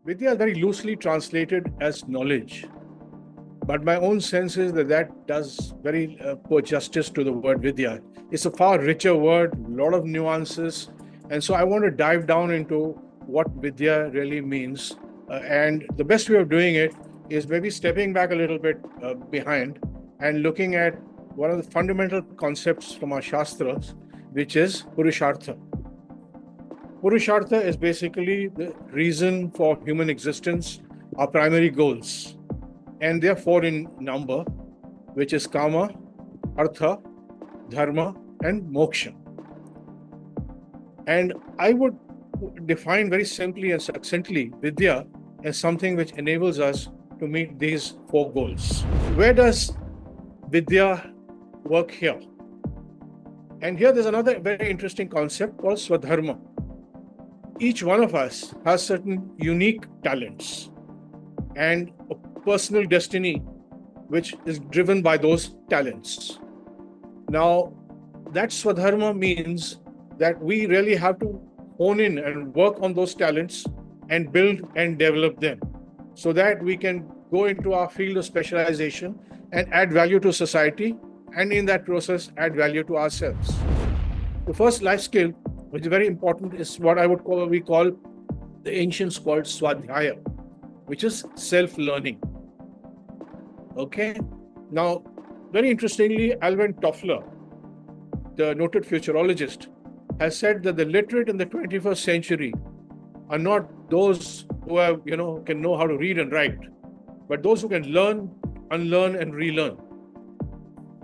Vidya is very loosely translated as knowledge, but my own sense is that that does very poor justice to the word Vidya. It's a far richer word, a lot of nuances, and so I want to dive down into what Vidya really means. And the best way of doing it is maybe stepping back a little bit behind and looking at one of the fundamental concepts from our Shastras, which is Purushartha. Purushartha is basically the reason for human existence, our primary goals. And they are four in number, which is Kama, Artha, Dharma, and Moksha. And I would define very simply and succinctly Vidya as something which enables us to meet these four goals. Where does Vidya work here? And here there's another very interesting concept called Swadharma. Each one of us has certain unique talents and a personal destiny which is driven by those talents. Now, that Swadharma means that we really have to hone in and work on those talents and build and develop them so that we can go into our field of specialization and add value to society, and in that process add value to ourselves. The first life skill, which is very important, is what we call the ancients called Swadhyay, which is self-learning. Okay. Now, very interestingly, Alvin Toffler, the noted futurologist, has said that the literate in the 21st century are not those who have, can know how to read and write, but those who can learn, unlearn, and relearn.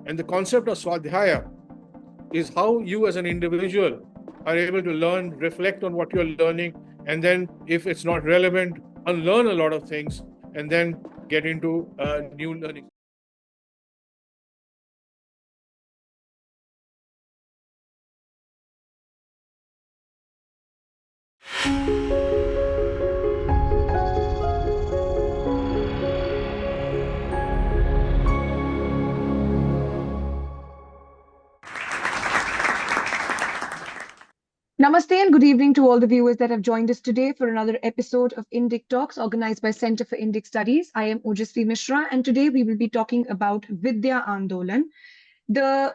And the concept of Swadhyaya is how you as an individual are able to learn, reflect on what you're learning, and then if it's not relevant, unlearn a lot of things, and then get into new learning. Namaste and good evening to all the viewers that have joined us today for another episode of Indic Talks organized by Center for Indic Studies. I am Ojasvi Mishra, and today we will be talking about Vidya Andolan.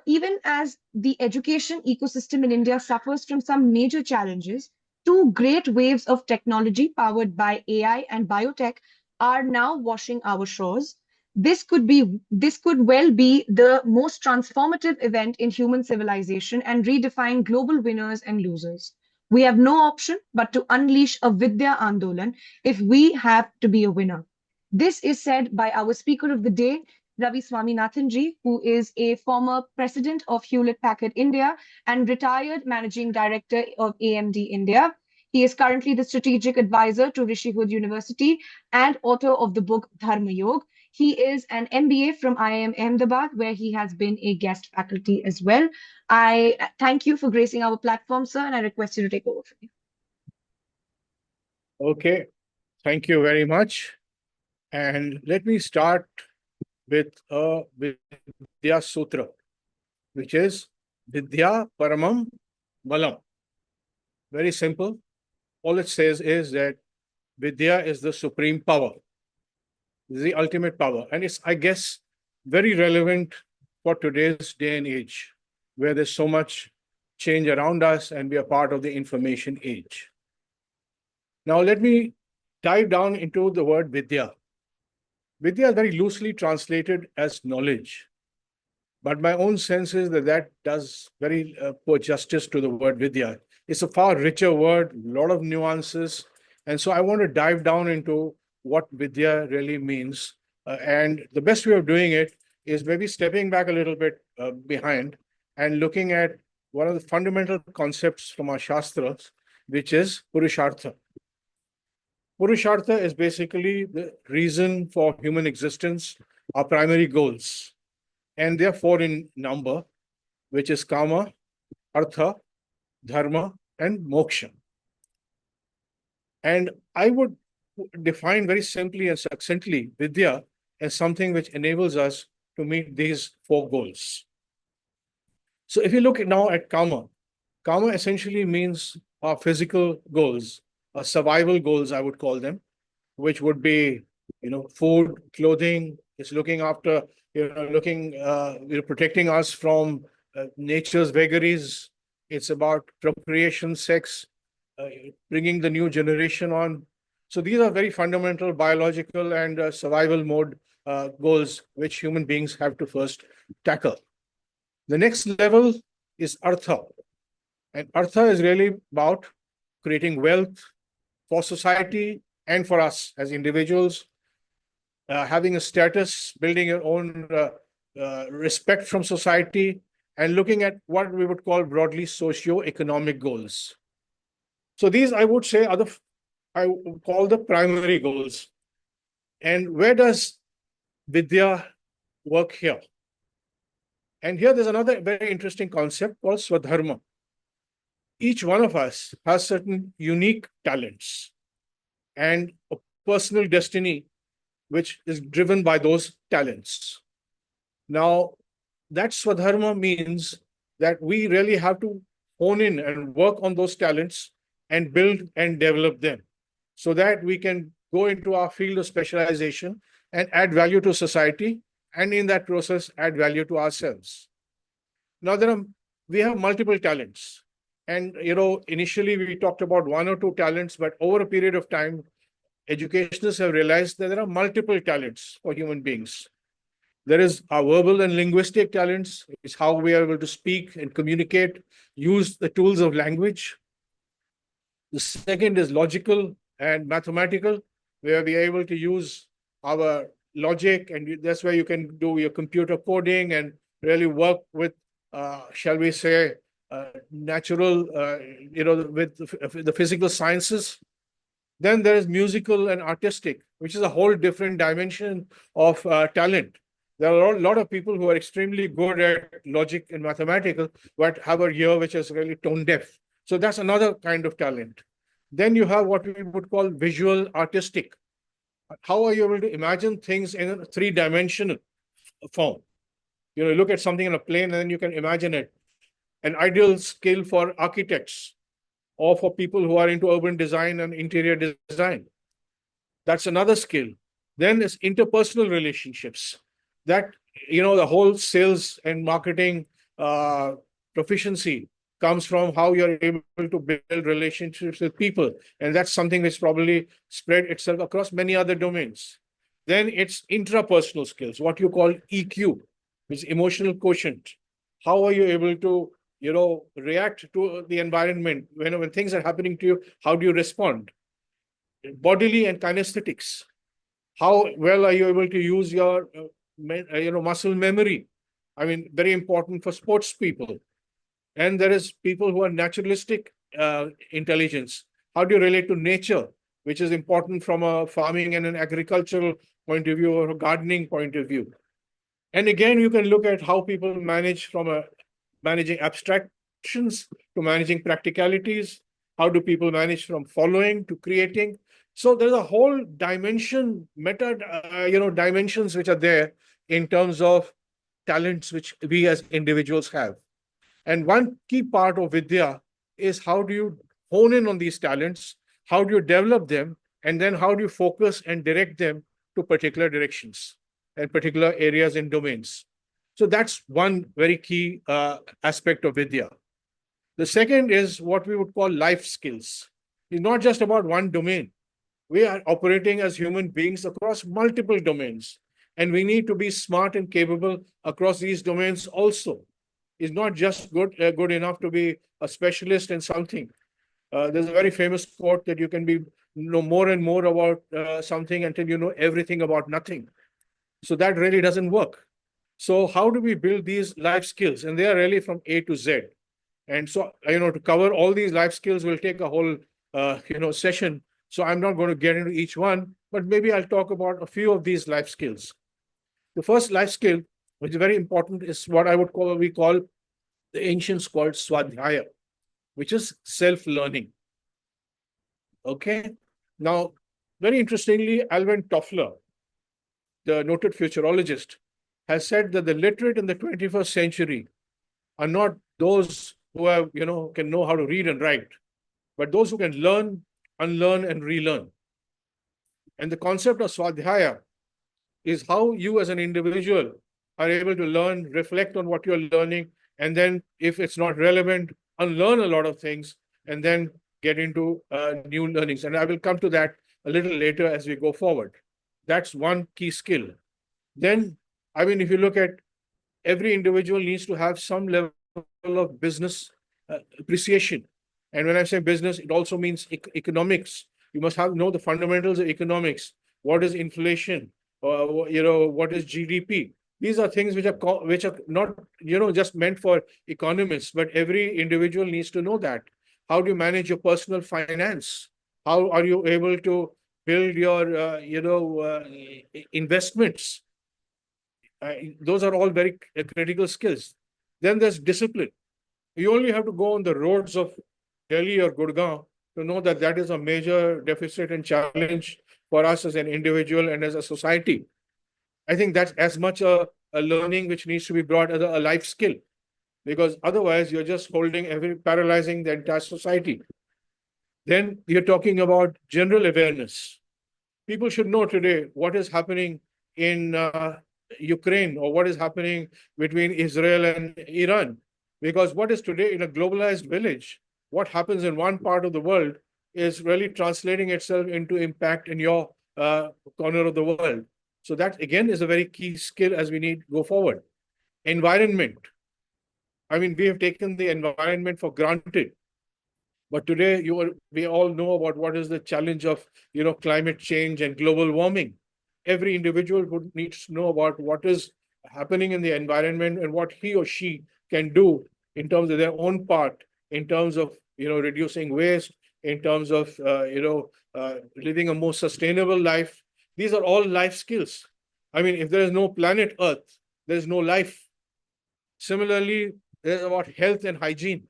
Even as the education ecosystem in India suffers from some major challenges, two great waves of technology powered by AI and biotech are now washing our shores. This could well be the most transformative event in human civilization and redefine global winners and losers. We have no option but to unleash a Vidya Andolan if we have to be a winner. This is said by our speaker of the day, Ravi Swaminathan ji, who is a former president of Hewlett Packard India and retired managing director of AMD India. He is currently the strategic advisor to Rishihood University and author of the book Dharma Yoga. He is an MBA from IIM Ahmedabad, where he has been a guest faculty as well. I thank you for gracing our platform, sir, and I request you to take over from you. Okay, thank you very much. And let me start with a Vidya Sutra, which is Vidya Paramam Balam. Very simple. All it says is that Vidya is the supreme power, the ultimate power. And it's, I guess, very relevant for today's day and age, where there's so much change around us and we are part of the information age. Now, let me dive down into the word Vidya. Vidya is very loosely translated as knowledge, but my own sense is that that does very poor justice to the word Vidya. It's a far richer word, a lot of nuances. And so I want to dive down into what Vidya really means. And the best way of doing it is maybe stepping back a little bit behind and looking at one of the fundamental concepts from our Shastras, which is Purushartha. Purushartha is basically the reason for human existence, our primary goals. And they are four in number, which is Kama, Artha, Dharma, and Moksha. And I would define very simply and succinctly Vidya as something which enables us to meet these four goals. So if you look now at Kama, Kama essentially means our physical goals, our survival goals, I would call them. which would be, food, clothing. It's looking after, protecting us from nature's vagaries. It's about procreation, sex, uh, bringing the new generation on. So these are very fundamental biological and survival mode goals which human beings have to first tackle. The next level is Artha. And Artha is really about creating wealth for society and for us as individuals, having a status, building your own respect from society, and looking at what we would call broadly socio-economic goals. So these, I would say, I would call the primary goals. And where does Vidya work here? And here there's another very interesting concept called Swadharma. Each one of us has certain unique talents and a personal destiny which is driven by those talents. Now, that Swadharma means that we really have to hone in and work on those talents and build and develop them so that we can go into our field of specialization and add value to society, and in that process, add value to ourselves. Now, we have multiple talents. And, initially we talked about one or two talents, but over a period of time, educationists have realized that there are multiple talents for human beings. There is our verbal and linguistic talents, is how we are able to speak and communicate, use the tools of language. The second is logical and mathematical, where we are able to use our logic, and that's where you can do your computer coding and really work with, shall we say, natural, with the physical sciences. Then there is musical and artistic, which is a whole different dimension of talent. There are a lot of people who are extremely good at logic and mathematical, but have a ear which is really tone deaf. So that's another kind of talent. Then you have what we would call visual artistic. How are you able to imagine things in a three-dimensional form? Look at something in a plane and then you can imagine it. An ideal skill for architects or for people who are into urban design and interior design. That's another skill. Then is interpersonal relationships. That, the whole sales and marketing proficiency comes from how you're able to build relationships with people. And that's something which probably spread itself across many other domains. Then it's intrapersonal skills, what you call EQ, which is emotional quotient. How are you able to, react to the environment when things are happening to you? How do you respond? Bodily and kinesthetics. How well are you able to use your muscle memory? I mean, very important for sports people. And there is people who are naturalistic intelligence. How do you relate to nature, which is important from a farming and an agricultural point of view or a gardening point of view. And again, you can look at how people manage from managing abstractions to managing practicalities. How do people manage from following to creating? So there's a whole dimension, dimensions which are there in terms of talents which we as individuals have. And one key part of Vidya is how do you hone in on these talents? How do you develop them? And then how do you focus and direct them to particular directions and particular areas and domains? So that's one very key aspect of Vidya. The second is what we would call life skills. It's not just about one domain. We are operating as human beings across multiple domains, and we need to be smart and capable across these domains also. It's not just good enough to be a specialist in something. There's a very famous quote that you can know more and more about something until you know everything about nothing. So that really doesn't work. So how do we build these life skills? And they are really from A to Z. And so, to cover all these life skills will take a whole, session. So I'm not going to get into each one, but maybe I'll talk about a few of these life skills. The first life skill, which is very important, is what we call the ancients called Swadhyay, which is self-learning. Okay. Now, very interestingly, Alvin Toffler, the noted futurologist, has said that the literate in the 21st century are not those who have, can know how to read and write, but those who can learn, unlearn, and relearn. And the concept of Swadhyaya is how you as an individual are able to learn, reflect on what you're learning, and then if it's not relevant, unlearn a lot of things, and then get into new learnings. And I will come to that a little later as we go forward. That's one key skill. Then, I mean, if you look at every individual needs to have some level of business appreciation. And when I say business, it also means economics. You must know the fundamentals of economics. What is inflation? What is GDP? These are things which are not just meant for economists, but every individual needs to know that. How do you manage your personal finance? How are you able to build your investments? Those are all very critical skills. Then there's discipline. You only have to go on the roads of Delhi or Gurgaon to know that that is a major deficit and challenge for us as an individual and as a society. I think that's as much a learning which needs to be brought as a life skill, because otherwise you're just paralyzing the entire society. Then you're talking about general awareness. People should know today what is happening in Ukraine or what is happening between Israel and Iran. Because what is today in a globalized village, what happens in one part of the world is really translating itself into impact in your corner of the world. So that again is a very key skill as we need to go forward. Environment. I mean, we have taken the environment for granted. But today, we all know about what is the challenge of climate change and global warming. Every individual would needs to know about what is happening in the environment and what he or she can do in terms of their own part, in terms of reducing waste, in terms of living a more sustainable life. These are all life skills. I mean, if there is no planet Earth, there is no life. Similarly, there's about health and hygiene.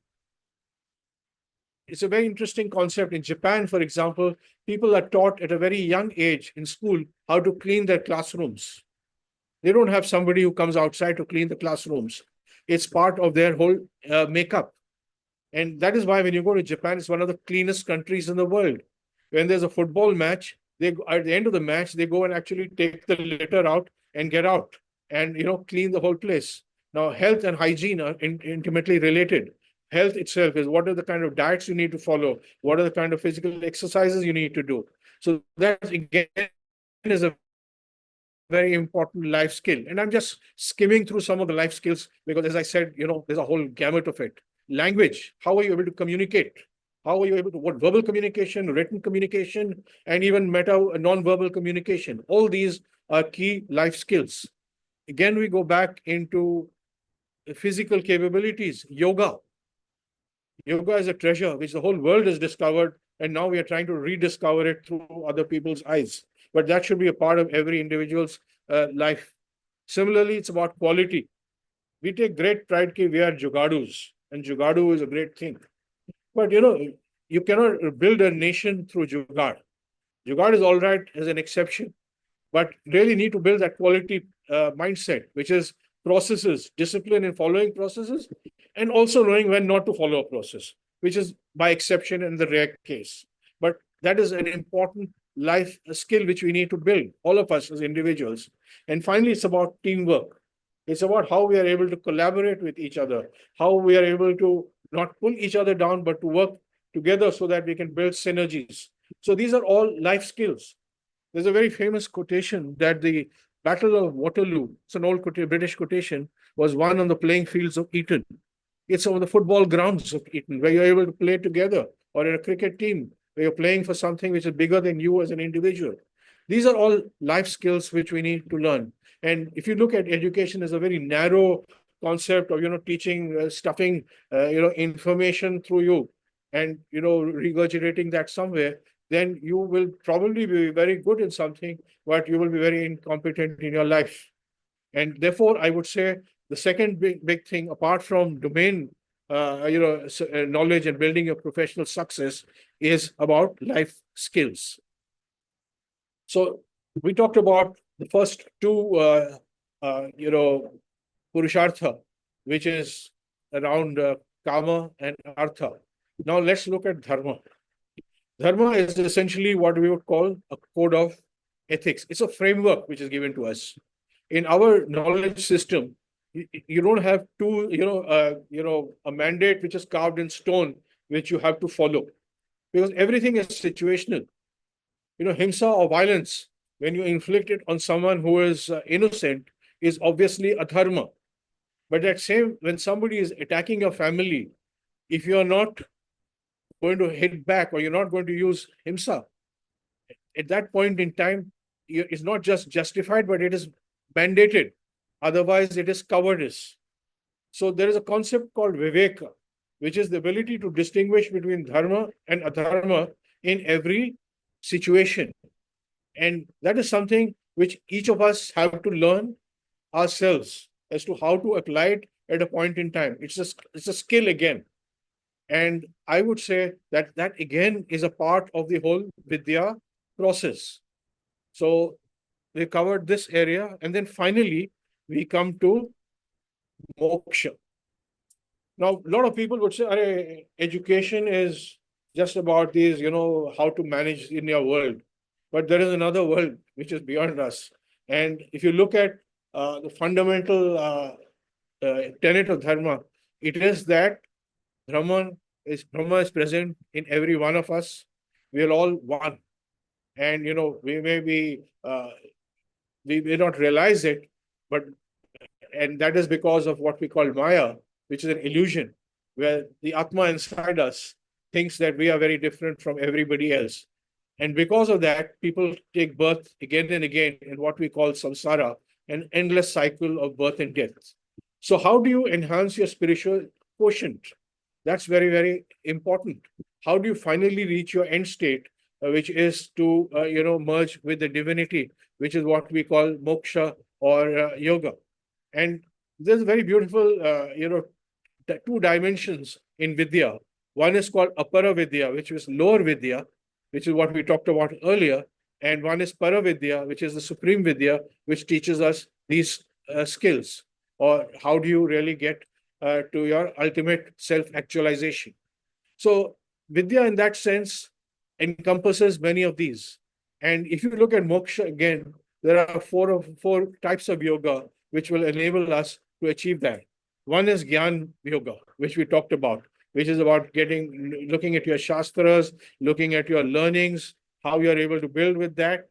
It's a very interesting concept. In Japan, for example, people are taught at a very young age in school how to clean their classrooms. They don't have somebody who comes outside to clean the classrooms. It's part of their whole makeup. And that is why when you go to Japan, it's one of the cleanest countries in the world. When there's a football match, at the end of the match, they go and actually take the litter out and get out and clean the whole place. Now, health and hygiene are intimately related. Health itself is what are the kind of diets you need to follow, what are the kind of physical exercises you need to do. So that again is a very important life skill. And I'm just skimming through some of the life skills because, as I said, there's a whole gamut of it. Language, how are you able to communicate? How are you able to, what verbal communication, written communication, and even non-verbal communication? All these are key life skills. Again, we go back into physical capabilities, yoga. Yoga is a treasure which the whole world has discovered, and now we are trying to rediscover it through other people's eyes. But that should be a part of every individual's life. Similarly, it's about quality. We take great pride that we are jugadus, and jugadu is a great thing. But you cannot build a nation through jugad. Jugad is all right as an exception, but really need to build that quality mindset, which is processes, discipline in following processes, and also knowing when not to follow a process, which is by exception in the rare case. But that is an important life skill which we need to build, all of us as individuals. And finally, it's about teamwork. It's about how we are able to collaborate with each other, how we are able to not pull each other down, but to work together so that we can build synergies. So these are all life skills. There's a very famous quotation that the Battle of Waterloo, it's an old British quotation, was won on the playing fields of Eton. It's on the football grounds of Eton, where you're able to play together, or in a cricket team, where you're playing for something which is bigger than you as an individual. These are all life skills which we need to learn. And if you look at education as a very narrow concept of, teaching, stuffing, information through you and, regurgitating that somewhere, then you will probably be very good in something, but you will be very incompetent in your life. And therefore, I would say the second big thing, apart from domain, knowledge and building your professional success, is about life skills. So we talked about the first two, Purushartha, which is around Kama and Artha. Now let's look at Dharma. Dharma is essentially what we would call a code of ethics. It's a framework which is given to us. In our knowledge system, you don't have a mandate which is carved in stone, which you have to follow, because everything is situational. Himsa or violence, when you inflict it on someone who is innocent, is obviously a dharma. But that same, when somebody is attacking your family, if you are not going to hit back or you're not going to use himsa, at that point in time, it's not just justified, but it is mandated. Otherwise, it is cowardice. So there is a concept called viveka, which is the ability to distinguish between dharma and adharma in every situation. And that is something which each of us have to learn ourselves as to how to apply it at a point in time. It's a skill again. And I would say that that again is a part of the whole Vidya process. So we covered this area. And then finally, we come to Moksha. Now, a lot of people would say, education is just about these, how to manage in your world. But there is another world which is beyond us. And if you look at the fundamental tenet of Dharma, it is that Brahma is present in every one of us. We are all one. And, we may not realize it, and that is because of what we call Maya, which is an illusion, where the Atma inside us thinks that we are very different from everybody else. And because of that, people take birth again and again in what we call samsara, an endless cycle of birth and death. So how do you enhance your spiritual quotient? That's very, very important. How do you finally reach your end state, which is to, merge with the divinity, which is what we call moksha or yoga. And there's very beautiful, two dimensions in Vidya. One is called Apara Vidya, which is lower Vidya, which is what we talked about earlier. And one is Para Vidya, which is the supreme Vidya, which teaches us these skills, or how do you really get to your ultimate self-actualization. So Vidya in that sense encompasses many of these. And if you look at moksha again, there are four types of yoga which will enable us to achieve that. One is Gyan Yoga, which we talked about, which is about looking at your shastras, looking at your learnings, how you are able to build with that.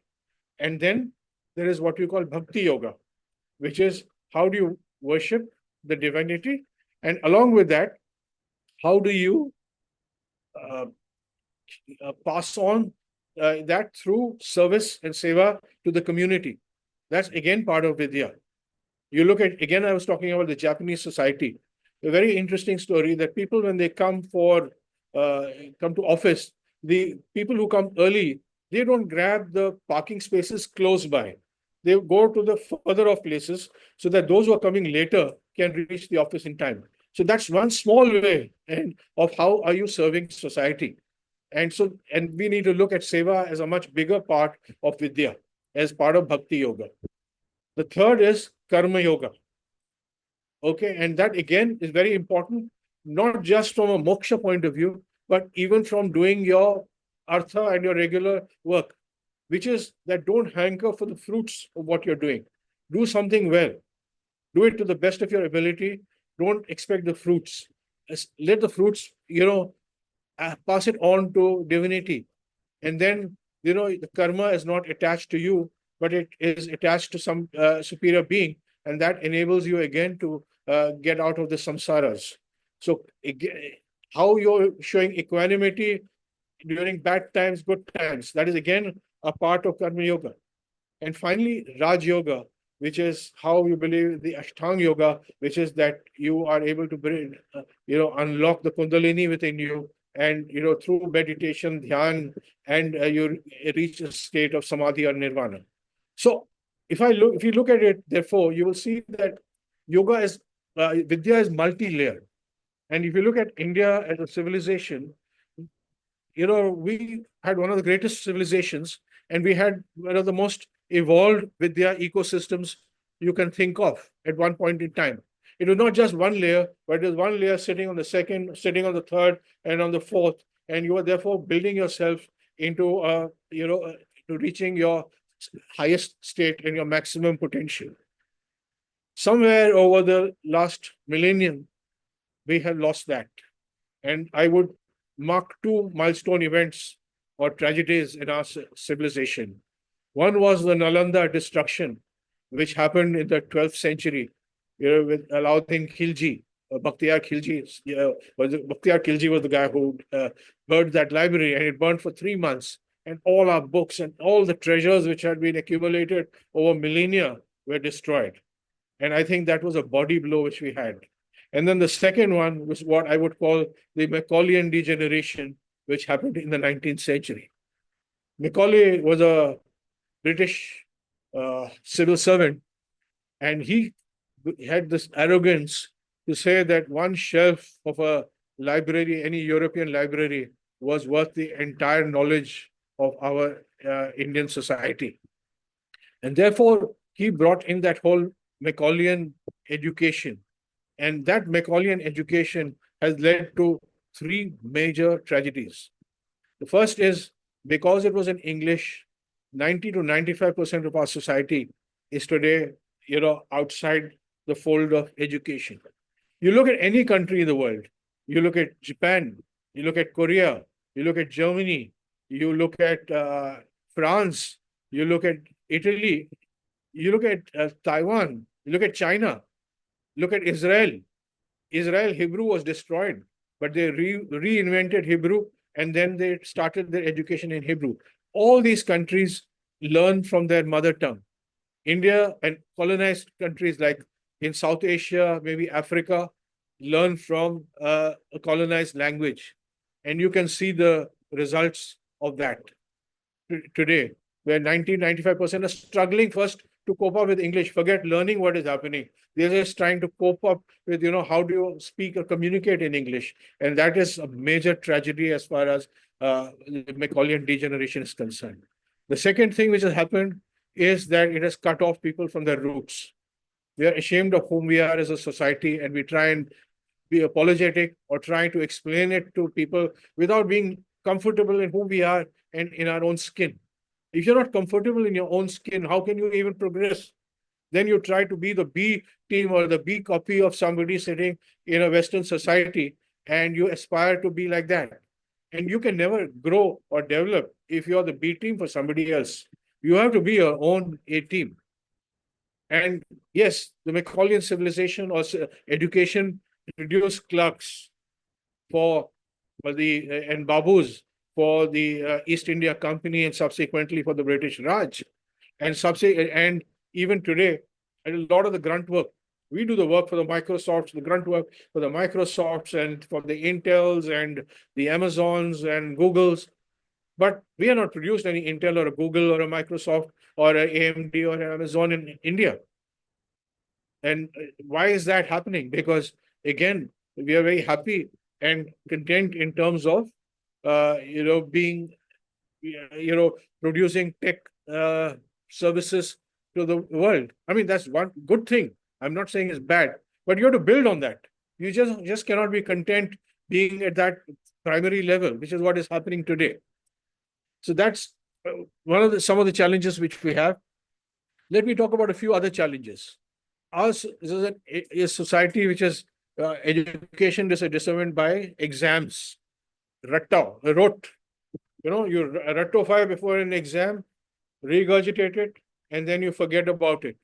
And then there is what we call Bhakti Yoga, which is how do you worship the divinity? And along with that, how do you pass on that through service and seva to the community? That's again part of Vidya. You look at, again, I was talking about the Japanese society, a very interesting story that people, when they come to office, the people who come early, they don't grab the parking spaces close by. They go to the further off places so that those who are coming later can reach the office in time. So that's one small way of how are you serving society. And we need to look at seva as a much bigger part of Vidya, as part of Bhakti Yoga. The third is Karma Yoga. Okay, and that again is very important, not just from a moksha point of view, but even from doing your artha and your regular work, which is that don't hanker for the fruits of what you're doing. Do something well. Do it to the best of your ability. Don't expect the fruits. Let the fruits, pass it on to divinity. And then, the karma is not attached to you, but it is attached to some superior being. And that enables you again to get out of the samsaras. So again, how you're showing equanimity during bad times, good times, that is again a part of Karma Yoga. And finally, Raj Yoga, which is how you believe the Ashtanga Yoga, which is that you are able to bring, unlock the Kundalini within you, and through meditation, dhyan, and you reach a state of samadhi or nirvana. So if you look at it, therefore, you will see that Vidya is multi-layered. And if you look at India as a civilization, we had one of the greatest civilizations, and we had one of the most evolved Vidya ecosystems you can think of at one point in time. It was not just one layer, but it was one layer sitting on the second, sitting on the third, and on the fourth. And you are therefore building yourself into, to reaching your highest state and your maximum potential. Somewhere over the last millennium, we have lost that. And I would mark two milestone events or tragedies in our civilization. One was the Nalanda destruction, which happened in the 12th century, with Alauddin Khilji. Bakhtiyar Khilji, Bakhtiyar Khilji was the guy who burned that library, and it burned for 3 months. And all our books and all the treasures which had been accumulated over millennia were destroyed. And I think that was a body blow which we had. And then the second one was what I would call the Macaulayan degeneration, which happened in the 19th century. Macaulay was a British civil servant, and he had this arrogance to say that one shelf of a library, any European library, was worth the entire knowledge of our Indian society. And therefore, he brought in that whole Macaulayan education. And that Macaulayan education has led to three major tragedies. The first is, because it was in English, 90 to 95% of our society is today, outside the fold of education. You look at any country in the world, you look at Japan, you look at Korea, you look at Germany, you look at France, you look at Italy, you look at Taiwan, you look at China, look at Israel. Israel, Hebrew was destroyed, but they reinvented Hebrew, and then they started their education in Hebrew. All these countries learn from their mother tongue. India and colonized countries like in South Asia, maybe Africa, learn from a colonized language. And you can see the results of that today, where 95% are struggling first to cope up with English. Forget learning what is happening. They're just trying to cope up with, how do you speak or communicate in English? And that is a major tragedy as far as the Macaulayan degeneration is concerned. The second thing which has happened is that it has cut off people from their roots. We are ashamed of whom we are as a society, and we try and be apologetic or try to explain it to people without being comfortable in who we are and in our own skin. If you're not comfortable in your own skin, how can you even progress? Then you try to be the B team or the B copy of somebody sitting in a Western society, and you aspire to be like that. And you can never grow or develop if you're the B team for somebody else. You have to be your own A team. And yes, the Macaulayan civilization or education produced clerks and babus for the East India Company and subsequently for the British Raj. And even today, a lot of the grunt work, we do the work for the Microsofts, the grunt work for the Microsofts and for the Intels and the Amazons and Googles. But we are not produced any Intel or a Google or a Microsoft or an AMD or an Amazon in India. And why is that happening? Because again, we are very happy and content in terms of, being, producing tech services to the world. I mean, that's one good thing. I'm not saying it's bad, but you have to build on that. You just cannot be content being at that primary level, which is what is happening today. So that's some of the challenges which we have. Let me talk about a few other challenges. Ours is a society which is education is determined by exams. Rote. You ratify before an exam, regurgitate it, and then you forget about it.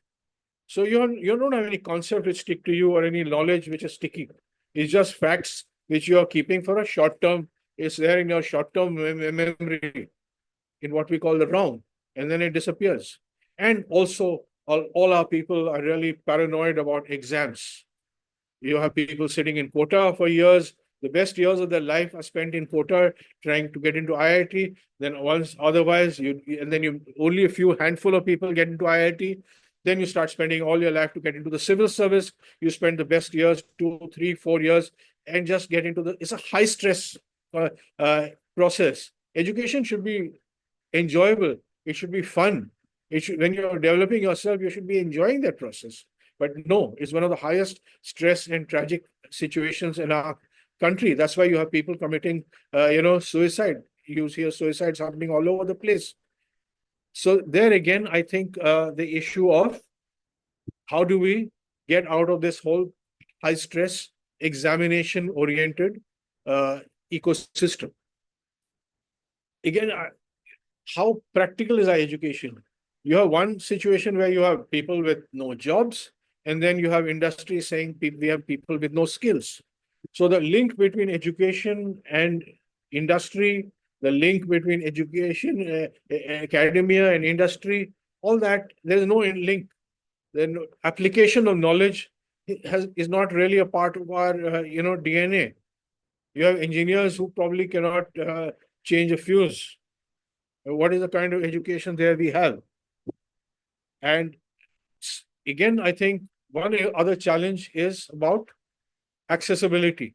So you don't have any concept which stick to you or any knowledge which is sticky. It's just facts which you are keeping for a short term. It's there in your short term memory, in what we call the ROM, and then it disappears. And also, all our people are really paranoid about exams. You have people sitting in quota for years. The best years of their life are spent in quota, trying to get into IIT. Then only a few handful of people get into IIT. Then you start spending all your life to get into the civil service. You spend the best years, 2, 3, 4 years, and just get into it's a high stress process. Education should be enjoyable. It should be fun. When you're developing yourself, you should be enjoying that process. But no, it's one of the highest stress and tragic situations in our country. That's why you have people committing, suicide. You hear suicides happening all over the place. So there again, I think the issue of how do we get out of this whole high stress, examination oriented ecosystem. Again, how practical is our education? You have one situation where you have people with no jobs, and then you have industry saying we have people with no skills. So the link between education and industry, the link between education, academia, and industry, all that, there is no link. The application of knowledge is not really a part of our DNA. You have engineers who probably cannot change a fuse. What is the kind of education there we have? And again, I think one other challenge is about accessibility.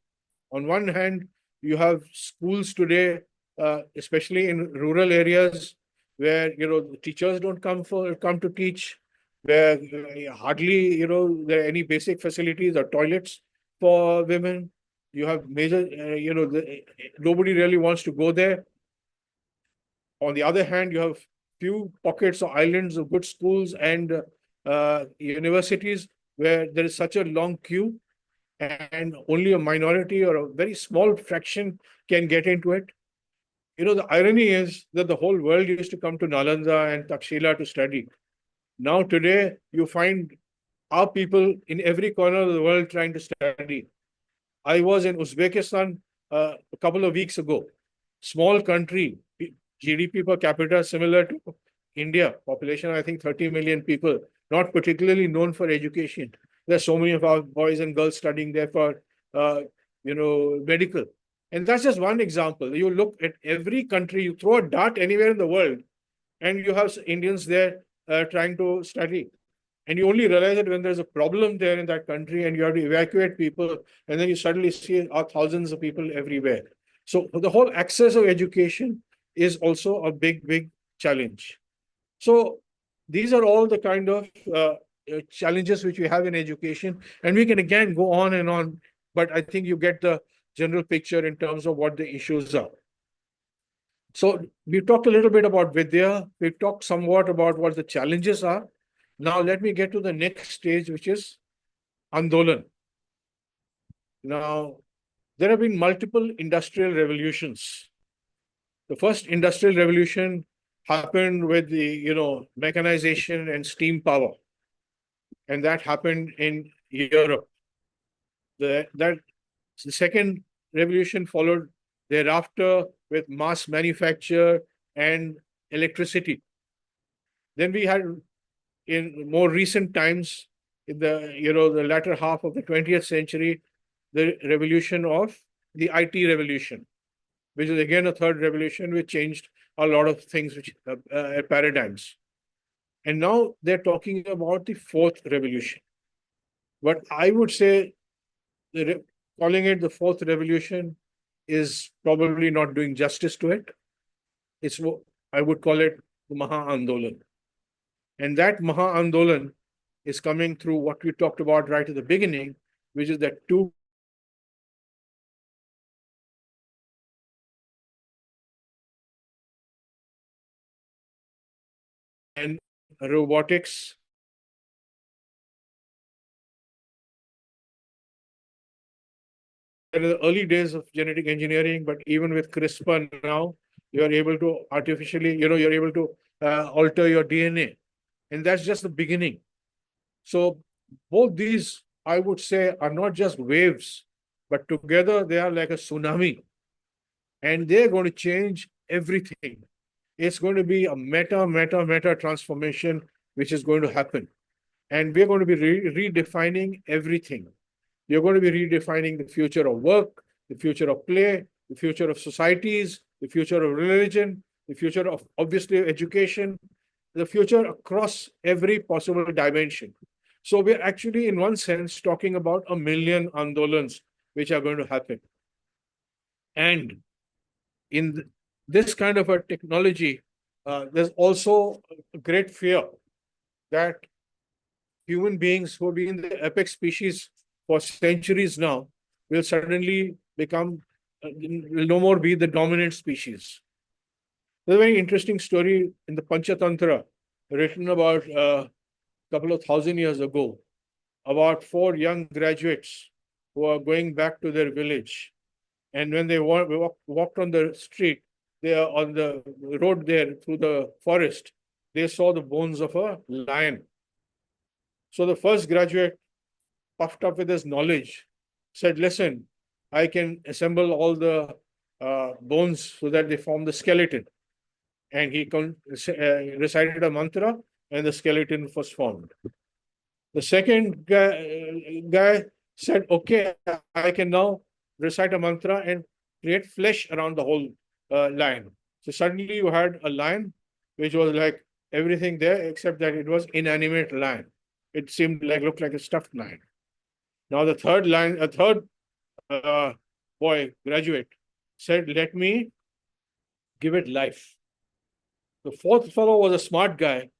On one hand, you have schools today, especially in rural areas, where the teachers don't come to teach, where hardly there are any basic facilities or toilets for women. You have major, nobody really wants to go there. On the other hand, you have few pockets or islands of good schools and universities where there is such a long queue and only a minority or a very small fraction can get into it. The irony is that the whole world used to come to Nalanda and Takshila to study. Now, today, you find our people in every corner of the world trying to study. I was in Uzbekistan a couple of weeks ago. Small country, GDP per capita similar to India, population, I think 30 million people, not particularly known for education. There's so many of our boys and girls studying there for, medical. And that's just one example. You look at every country, you throw a dart anywhere in the world, and you have Indians there trying to study. And you only realize it when there's a problem there in that country and you have to evacuate people, and then you suddenly see thousands of people everywhere. So the whole access of education is also a big, big challenge. So these are all the kind of challenges which we have in education, and we can again go on and on, but I think you get the general picture in terms of what the issues are. So we've talked a little bit about Vidya. We've talked somewhat about what the challenges are. Now let me get to the next stage, which is Andolan. Now, there have been multiple industrial revolutions. The first industrial revolution happened with the mechanization and steam power, and that happened in Europe. The second revolution followed thereafter with mass manufacture and electricity. Then we had, in more recent times, in the latter half of the 20th century, the revolution of the IT revolution, which is again a third revolution which changed a lot of things, which paradigms. And now they're talking about the fourth revolution. But I would say calling it the fourth revolution is probably not doing justice to it. I would call it the Maha Andolan. And that Maha Andolan is coming through what we talked about right at the beginning, which is that two and robotics. In the early days of genetic engineering, but even with CRISPR now, you are able to artificially, you're able to alter your DNA. And that's just the beginning. So both these, I would say, are not just waves, but together they are like a tsunami. And they're going to change everything. It's going to be a meta transformation, which is going to happen. And we're going to be redefining everything. You're going to be redefining the future of work, the future of play, the future of societies, the future of religion, the future of, obviously, education, the future across every possible dimension. So we're actually, in one sense, talking about 1 million Andolans which are going to happen. And in this kind of a technology, there's also a great fear that human beings who have been the apex species for centuries now will suddenly become, will no more be the dominant species. There's a very interesting story in the Panchatantra, written about a couple of thousand years ago, about four young graduates who are going back to their village. And when they walked on the street, they are on the road there through the forest, they saw the bones of a lion. So the first graduate, puffed up with his knowledge, said, "Listen, I can assemble all the bones so that they form the skeleton." And he recited a mantra, and the skeleton was formed. The second guy said, "Okay, I can now recite a mantra and create flesh around the whole lion." So suddenly you had a lion, which was like everything there except that it was inanimate lion. It seemed like looked like a stuffed lion. Now the third uh, boy graduate said, "Let me give it life." The fourth fellow was a smart guy.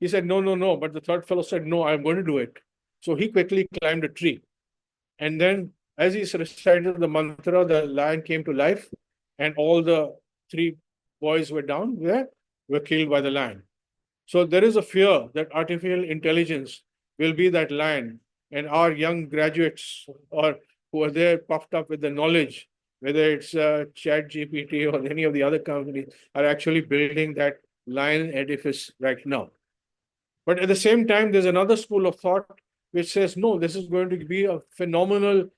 He said, "No, no, no." But the third fellow said, "No, I'm going to do it." So he quickly climbed a tree. And then, as he recited the mantra, the lion came to life, and all the three boys were down there, were killed by the lion. So there is a fear that artificial intelligence will be that lion, and our young graduates or who are there puffed up with the knowledge, whether it's Chat GPT or any of the other companies, are actually building that lion edifice right now. But at the same time, there's another school of thought which says, no, this is going to be a phenomenal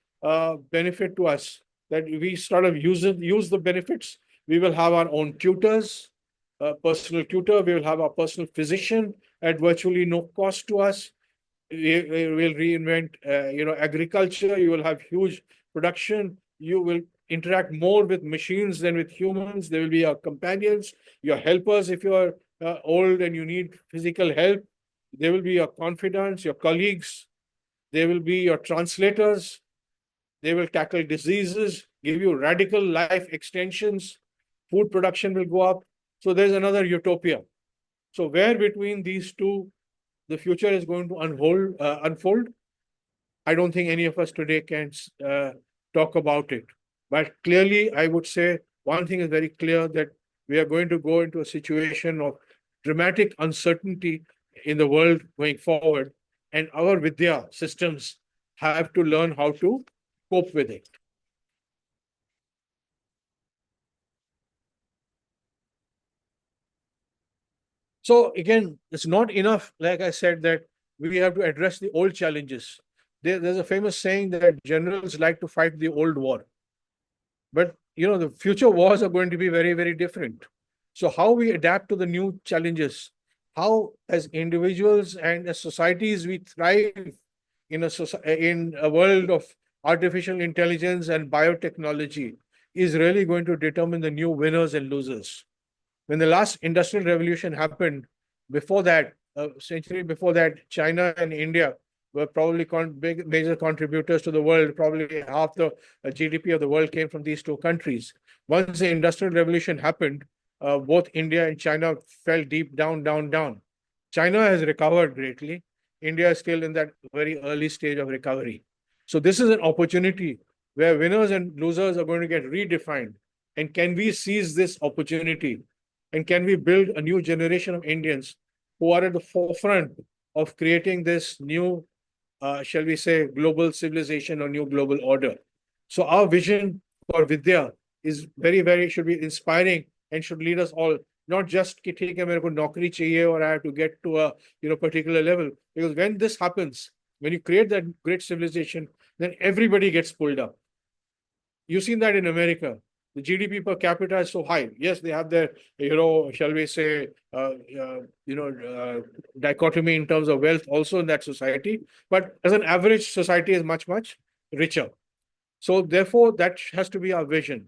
benefit to us, that we sort of use the benefits. We will have our own tutors, personal tutor. We will have our personal physician at virtually no cost to us. We will reinvent, agriculture. You will have huge production. You will interact more with machines than with humans. They will be your companions, your helpers if you are old and you need physical help. They will be your confidants, your colleagues. They will be your translators. They will tackle diseases, give you radical life extensions. Food production will go up. So there's another utopia. So where between these two the future is going to unfold, I don't think any of us today can talk about it. But clearly, I would say one thing is very clear, that we are going to go into a situation of dramatic uncertainty in the world going forward, and our Vidya systems have to learn how to cope with it. So again, it's not enough, like I said, that we have to address the old challenges. There's a famous saying that generals like to fight the old war. But the future wars are going to be very, very different. So how we adapt to the new challenges, how as individuals and as societies we thrive in a world of artificial intelligence and biotechnology is really going to determine the new winners and losers. When the last industrial revolution happened, before that, a century before that, China and India were probably big major contributors to the world. Probably half the GDP of the world came from these two countries. Once the industrial revolution happened, both India and China fell deep down, down, down. China has recovered greatly. India is still in that very early stage of recovery. So this is an opportunity where winners and losers are going to get redefined. And can we seize this opportunity? And can we build a new generation of Indians who are at the forefront of creating this new, shall we say, global civilization or new global order? So our vision for Vidya is very, very, should be inspiring and should lead us all, not just कि ठीक है मेरे को नौकरी चाहिए or I have to get to a particular level. Because when this happens, when you create that great civilization, then everybody gets pulled up. You've seen that in America. The GDP per capita is so high. Yes, they have their, shall we say, dichotomy in terms of wealth also in that society. But as an average, society is much, much richer. So therefore, that has to be our vision.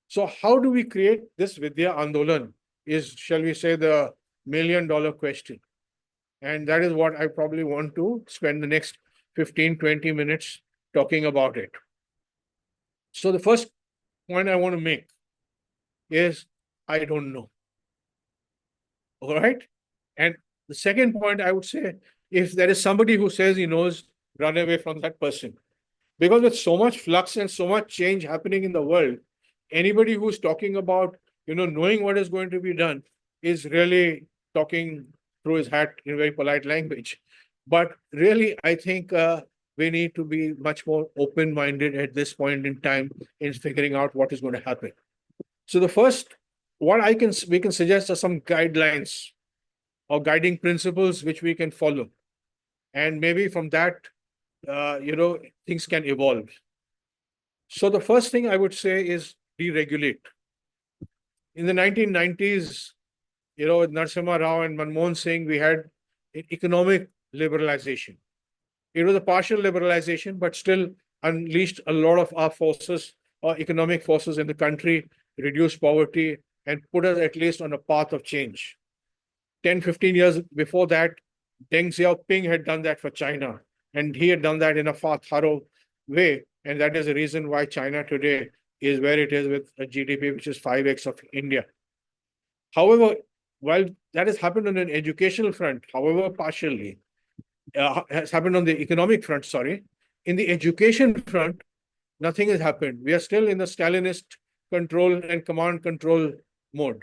So how do we create this Vidya Andolan is, shall we say, the $1,000,000 question. And that is what I probably want to spend the next 15, 20 minutes talking about it. So the first point I want to make is I don't know. All right. And the second point I would say, if there is somebody who says he knows, run away from that person. Because with so much flux and so much change happening in the world, anybody who's talking about, knowing what is going to be done is really talking through his hat in very polite language. But really, I think we need to be much more open-minded at this point in time in figuring out what is going to happen. So the first, what we can suggest are some guidelines or guiding principles which we can follow, and maybe from that, things can evolve. So the first thing I would say is deregulate. In the 1990s, with Narasimha Rao and Manmohan Singh, we had economic liberalization. It was a partial liberalization, but still unleashed a lot of our forces, our economic forces in the country, reduced poverty, and put us at least on a path of change. 10, 15 years before that, Deng Xiaoping had done that for China, and he had done that in a far thorough way. And that is the reason why China today is where it is with a GDP which is 5x of India. However, while that has happened on an educational front, however, partially, has happened on the economic front, sorry, in the education front, nothing has happened. We are still in the Stalinist control and command control mode,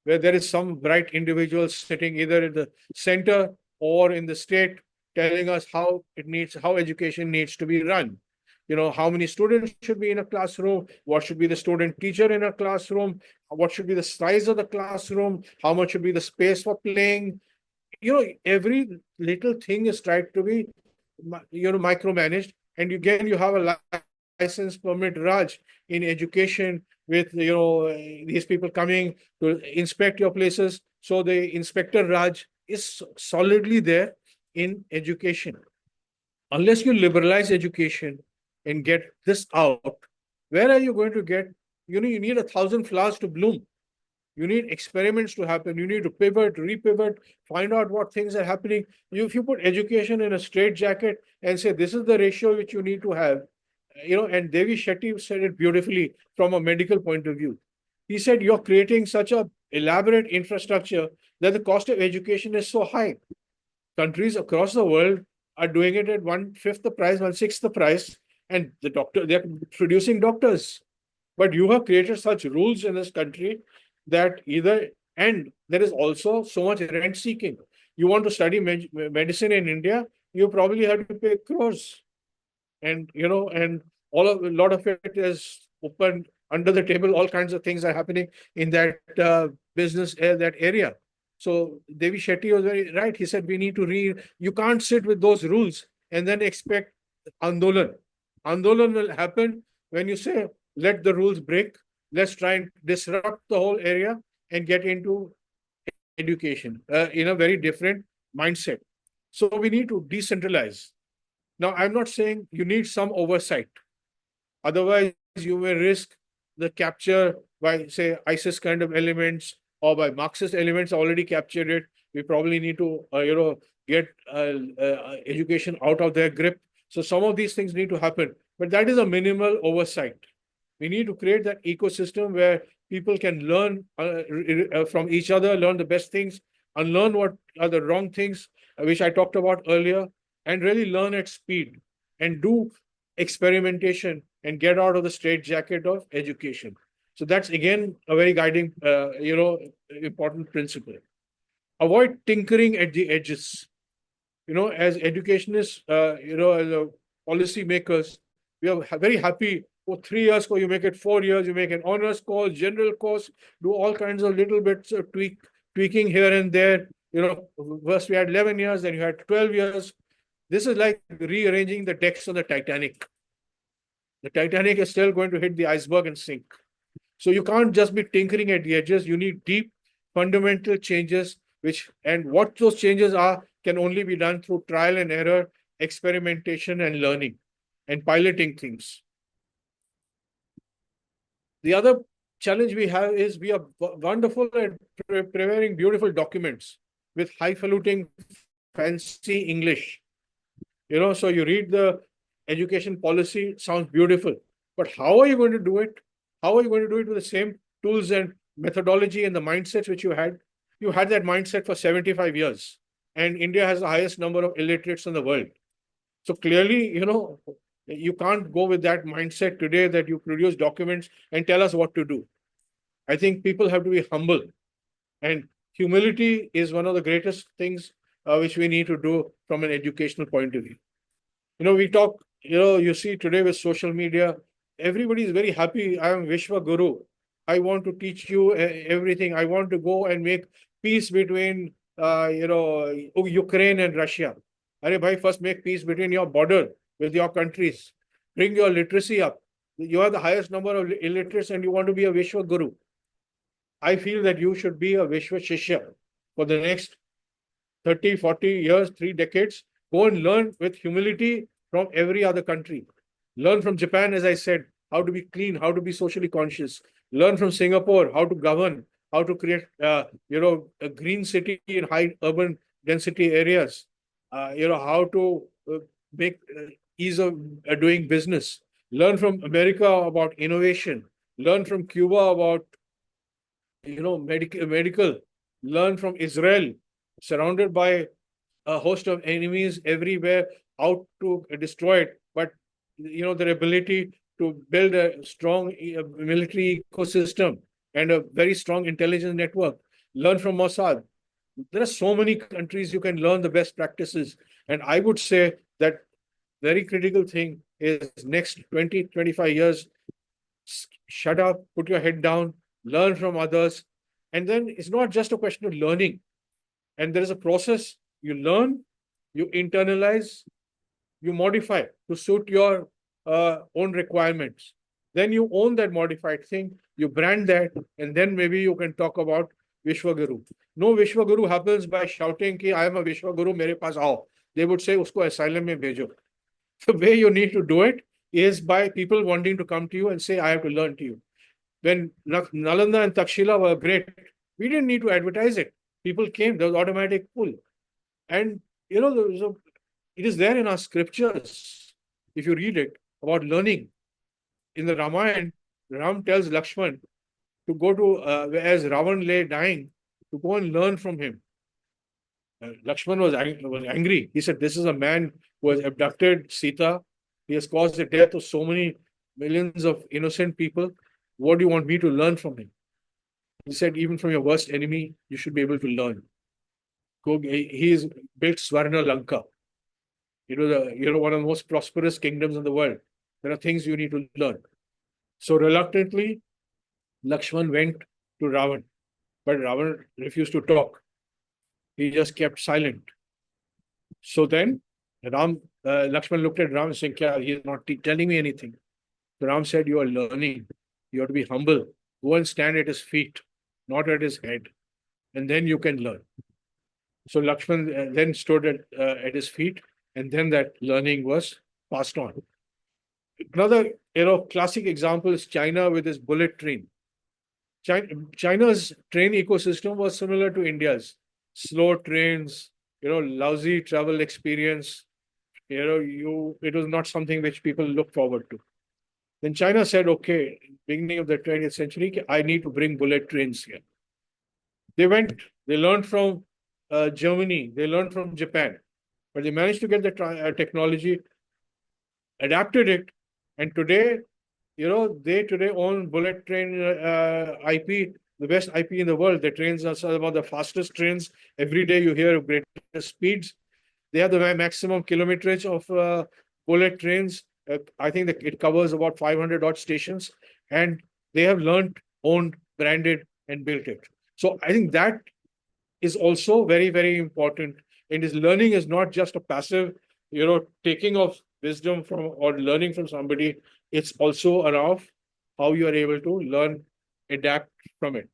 where there is some bright individuals sitting either in the center or in the state telling us how education needs to be run. How many students should be in a classroom, what should be the student teacher in a classroom, what should be the size of the classroom, how much should be the space for playing. Every little thing is tried to be, micromanaged. And again, you have a license permit Raj in education with, these people coming to inspect your places. So the inspector Raj is solidly there in education. Unless you liberalize education and get this out, where are you going to get, you need 1,000 flowers to bloom. You need experiments to happen. You need to pivot, repivot, find out what things are happening. If you put education in a straitjacket and say, this is the ratio which you need to have, and Devi Shetty said it beautifully from a medical point of view. He said, you're creating such a elaborate infrastructure that the cost of education is so high. Countries across the world are doing it at 1/5 the price, 1/6 the price, and they're producing doctors. But you have created such rules in this country that and there is also so much rent seeking. You want to study medicine in India, you probably have to pay crores. And, and a lot of it is open under the table. All kinds of things are happening in that business, that area. So Devi Shetty was very right. He said, we need to you can't sit with those rules and then expect Andolan. Andolan will happen when you say, let the rules break. Let's try and disrupt the whole area and get into education in a very different mindset. So we need to decentralize. Now, I'm not saying you need some oversight. Otherwise, you may risk the capture by, say, ISIS kind of elements or by Marxist elements already captured it. We probably need to, get education out of their grip. So some of these things need to happen. But that is a minimal oversight. We need to create that ecosystem where people can learn from each other, learn the best things, unlearn what are the wrong things, which I talked about earlier, and really learn at speed and do experimentation and get out of the straitjacket of education. So that's again a very guiding, important principle. Avoid tinkering at the edges. As educationists, as policy makers, we are very happy. For 3 years, you make it 4 years, you make an honors course, general course, do all kinds of little bits of tweaking here and there. First we had 11 years, then you had 12 years. This is like rearranging the decks of the Titanic. The Titanic is still going to hit the iceberg and sink. So you can't just be tinkering at the edges. You need deep, fundamental changes, and what those changes are can only be done through trial and error, experimentation and learning, and piloting things. The other challenge we have is we are wonderful at preparing beautiful documents with highfalutin, fancy English. So you read the education policy, sounds beautiful. But how are you going to do it? How are you going to do it with the same tools and methodology and the mindsets which you had? You had that mindset for 75 years. And India has the highest number of illiterates in the world. So clearly, you can't go with that mindset today that you produce documents and tell us what to do. I think people have to be humble. And humility is one of the greatest things which we need to do from an educational point of view. We talk, you see today with social media, everybody is very happy. I am Vishwa Guru. I want to teach you everything. I want to go and make peace between, Ukraine and Russia. Arey bhai, first make peace between your border with your countries. Bring your literacy up. You are the highest number of illiterates and you want to be a Vishwa Guru. I feel that you should be a Vishwa Shishya for the next 30, 40 years, 3 decades. Go and learn with humility from every other country. Learn from Japan, as I said, how to be clean, how to be socially conscious. Learn from Singapore, how to govern, how to create, a green city in high urban density areas. How to make ease of doing business. Learn from America about innovation. Learn from Cuba about medical. Learn from Israel, surrounded by a host of enemies everywhere, out to destroy it. But their ability to build a strong military ecosystem and a very strong intelligence network. Learn from Mossad. There are so many countries you can learn the best practices. And I would say that very critical thing is next 20, 25 years, shut up, put your head down, learn from others. And then it's not just a question of learning. And there is a process. You learn, you internalize, you modify to suit your own requirements. Then you own that modified thing, you brand that, and then maybe you can talk about Vishwaguru. No Vishwaguru happens by shouting ki I am a Vishwaguru, mere paas aao. They would say usko asylum mein bhejo. The way you need to do it is by people wanting to come to you and say, I have to learn to you. When Nalanda and Takshila were great, we didn't need to advertise it. People came, there was automatic pull. And, it is there in our scriptures. If you read it about learning, in the Ramayana, Ram tells Lakshman to go to, as Ravan lay dying, to go and learn from him. Lakshman was angry. He said, this is a man who has abducted Sita. He has caused the death of so many millions of innocent people. What do you want me to learn from him? He said, even from your worst enemy, you should be able to learn. He has built Swarna Lanka. One of the most prosperous kingdoms in the world. There are things you need to learn. So reluctantly, Lakshman went to Ravan. But Ravan refused to talk. He just kept silent. So then Lakshman looked at Ram and said, he is not telling me anything. So Ram said, you are learning. You have to be humble. Go and stand at his feet, not at his head. And then you can learn. So Lakshman then stood at his feet, and then that learning was passed on. Another classic example is China with its bullet train. China's train ecosystem was similar to India's. Slow trains, lousy travel experience. It was not something which people look forward to. Then China said, okay, beginning of the 20th century, I need to bring bullet trains here. They learned from Germany, they learned from Japan, but they managed to get the technology, adapted it, and today, they today own bullet train IP, the best IP in the world. The trains are some of the fastest trains. Every day you hear of greater speeds. They have the maximum kilometerage of bullet trains. I think that it covers about 500 odd stations, and they have learned, owned, branded, and built it. So I think that is also very, very important. And this learning is not just a passive, taking of wisdom from or learning from somebody. It's also around how you are able to learn, adapt from it.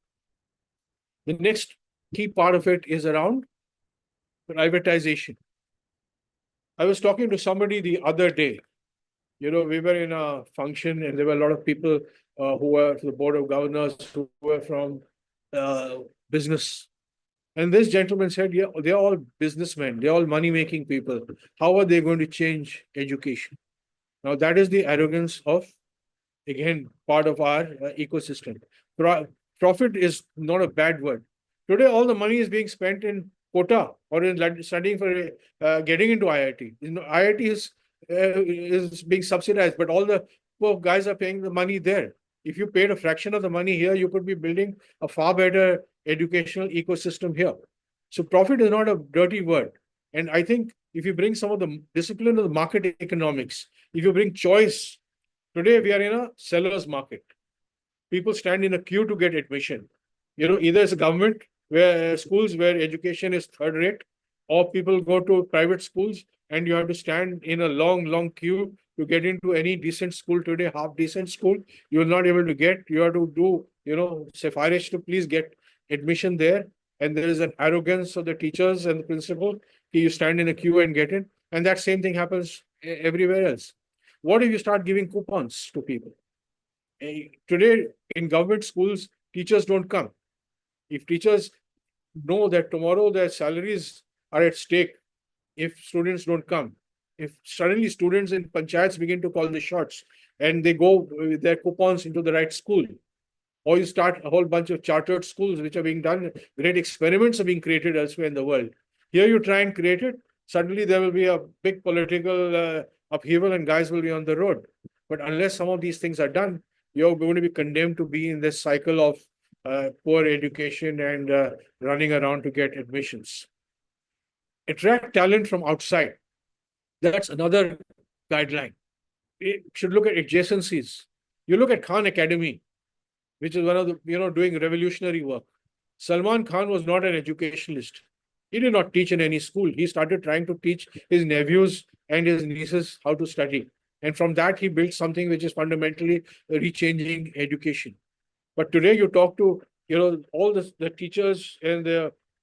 The next key part of it is around privatization. I was talking to somebody the other day. We were in a function and there were a lot of people who were from the board of governors who were from business. And this gentleman said, yeah, they're all businessmen. They're all money-making people. How are they going to change education? Now, that is the arrogance of, again, part of our ecosystem. Profit is not a bad word. Today, all the money is being spent in quota or in studying for getting into IIT. IIT is being subsidized, but all the poor guys are paying the money there. If you paid a fraction of the money here, you could be building a far better educational ecosystem here. So profit is not a dirty word. And I think if you bring some of the discipline of the market economics, if you bring choice, today we are in a seller's market. People stand in a queue to get admission. Either it's a government where schools where education is third rate, or people go to private schools and you have to stand in a long, long queue to get into any decent school today, half decent school. You will not able to get. You have to do, safarish to please get admission there. And there is an arrogance of the teachers and the principal. You stand in a queue and get in. And that same thing happens everywhere else. What if you start giving coupons to people? Today, in government schools, teachers don't come. If teachers know that tomorrow their salaries are at stake if students don't come, if suddenly students in panchayats begin to call the shots and they go with their coupons into the right school, or you start a whole bunch of chartered schools which are being done, great experiments are being created elsewhere in the world. Here you try and create it, suddenly there will be a big political upheaval and guys will be on the road. But unless some of these things are done, you're going to be condemned to be in this cycle of poor education and running around to get admissions. Attract talent from outside. That's another guideline. It should look at adjacencies. You look at Khan Academy, which is one of the, doing revolutionary work. Salman Khan was not an educationalist. He did not teach in any school. He started trying to teach his nephews and his nieces how to study. And from that, he built something which is fundamentally rechanging education. But today you talk to, all the teachers and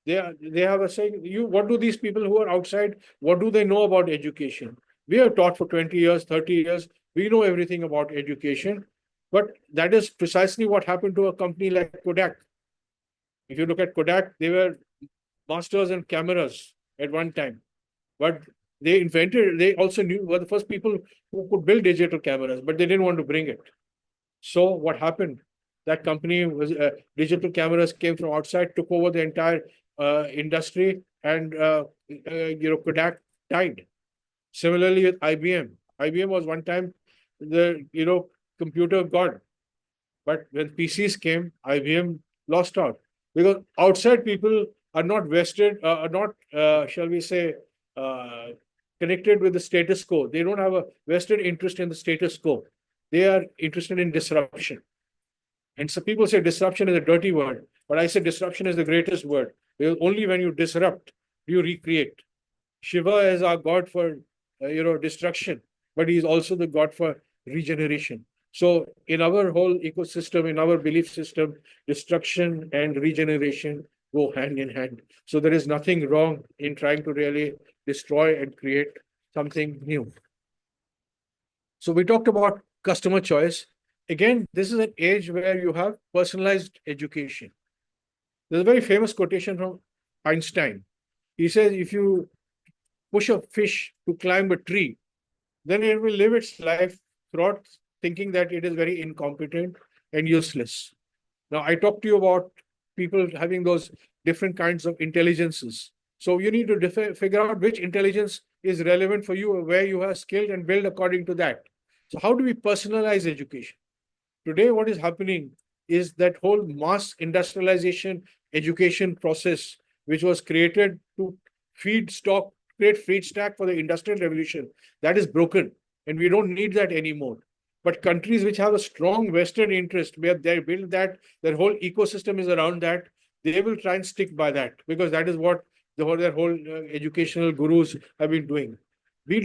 they have a saying, what do these people who are outside, what do they know about education? We have taught for 20 years, 30 years. We know everything about education. But that is precisely what happened to a company like Kodak. If you look at Kodak, they were masters in cameras at one time. But they also were the first people who could build digital cameras, but they didn't want to bring it. So what happened? That company was digital cameras came from outside, took over the entire industry, and Kodak died. Similarly with IBM. IBM was one time the computer god, but when PCs came, IBM lost out because outside people are not vested, are not shall we say connected with the status quo. They don't have a vested interest in the status quo. They are interested in disruption. And so people say disruption is a dirty word, but I say disruption is the greatest word. Because only when you disrupt, do you recreate. Shiva is our god for destruction, but he is also the god for regeneration. So in our whole ecosystem, in our belief system, destruction and regeneration go hand in hand. So there is nothing wrong in trying to really destroy and create something new. So we talked about customer choice. Again, this is an age where you have personalized education. There's a very famous quotation from Einstein. He says, if you push a fish to climb a tree, then it will live its life throughout thinking that it is very incompetent and useless. Now, I talked to you about people having those different kinds of intelligences. So you need to figure out which intelligence is relevant for you, where you are skilled, and build according to that. So how do we personalize education? Today, what is happening is that whole mass industrialization education process, which was created to create feedstock for the industrial revolution, that is broken. And we don't need that anymore. But countries which have a strong Western interest, where they build that, their whole ecosystem is around that, they will try and stick by that because that is what their whole educational gurus have been doing. We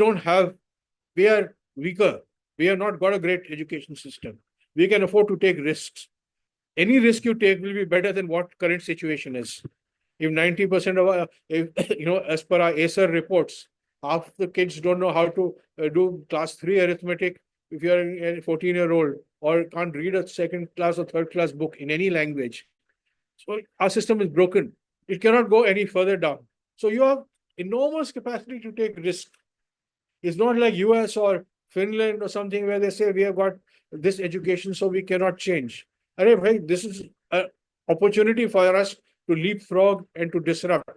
are weaker. We have not got a great education system. We can afford to take risks. Any risk you take will be better than what current situation is. If 90% of as per our Acer reports, half the kids don't know how to do class 3 arithmetic if you're a 14-year-old or can't read a second class or third class book in any language. So our system is broken. It cannot go any further down. So you have enormous capacity to take risk. It's not like US or Finland or something where they say we have got this education, so we cannot change. This is an opportunity for us to leapfrog and to disrupt.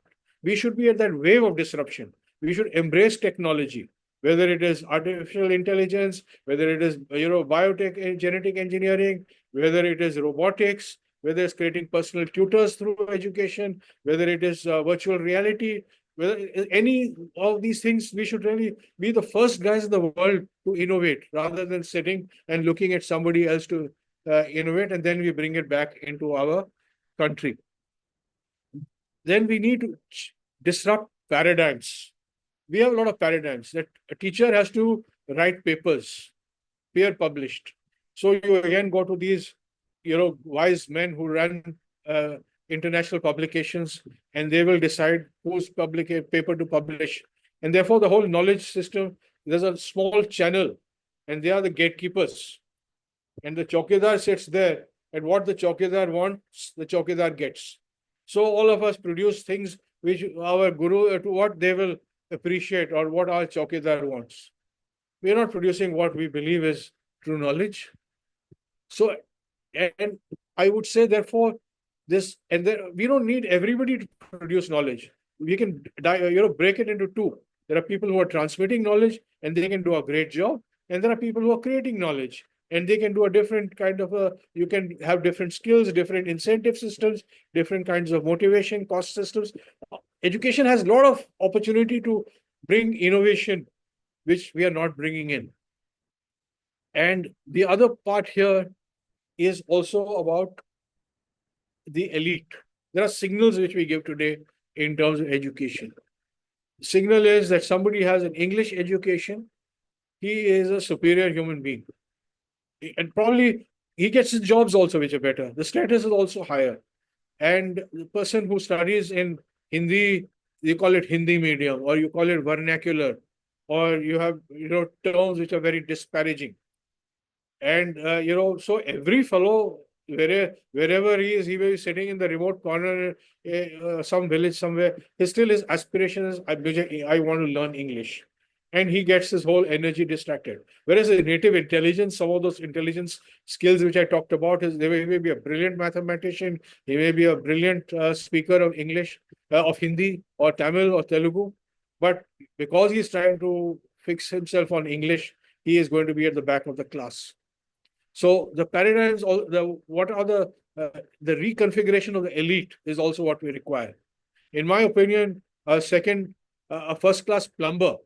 We should be at that wave of disruption. We should embrace technology. whether it is artificial intelligence, whether it is biotech and genetic engineering, whether it is robotics, whether it's creating personal tutors through education, whether it is virtual reality, whether any of these things, we should really be the first guys in the world to innovate rather than sitting and looking at somebody else to innovate, and then we bring it back into our country. Then we need to disrupt paradigms. We have a lot of paradigms that a teacher has to write papers, peer published. So you again go to these, wise men who run uh, international publications, and they will decide whose public paper to publish. And therefore, the whole knowledge system, there's a small channel, and they are the gatekeepers. And the chowkidar sits there, and what the chowkidar wants, the chowkidar gets. So all of us produce things which our guru, to what they will appreciate or what our chowkidar wants. We are not producing what we believe is true knowledge. So, and I would say, therefore, we don't need everybody to produce knowledge. We can, break it into two. There are people who are transmitting knowledge, and they can do a great job, and there are people who are creating knowledge, and they can do a different kind of you can have different skills, different incentive systems, different kinds of motivation, cost systems. Education has a lot of opportunity to bring innovation, which we are not bringing in. And the other part here is also about the elite. There are signals which we give today in terms of education. Signal is that somebody has an English education, he is a superior human being. And probably he gets his jobs also, which are better. The status is also higher. And the person who studies in Hindi, you call it Hindi medium, or you call it vernacular, or you have terms which are very disparaging. And so every fellow, wherever he is, he may be sitting in the remote corner, some village somewhere. His aspiration is, I want to learn English, and he gets his whole energy distracted. Whereas a native intelligence, some of those intelligence skills which I talked about, he may be a brilliant mathematician, he may be a brilliant speaker of English, of Hindi or Tamil or Telugu, but because he's trying to fix himself on English, he is going to be at the back of the class. So the paradigms, what are the reconfiguration of the elite is also what we require. In my opinion, a first-class plumber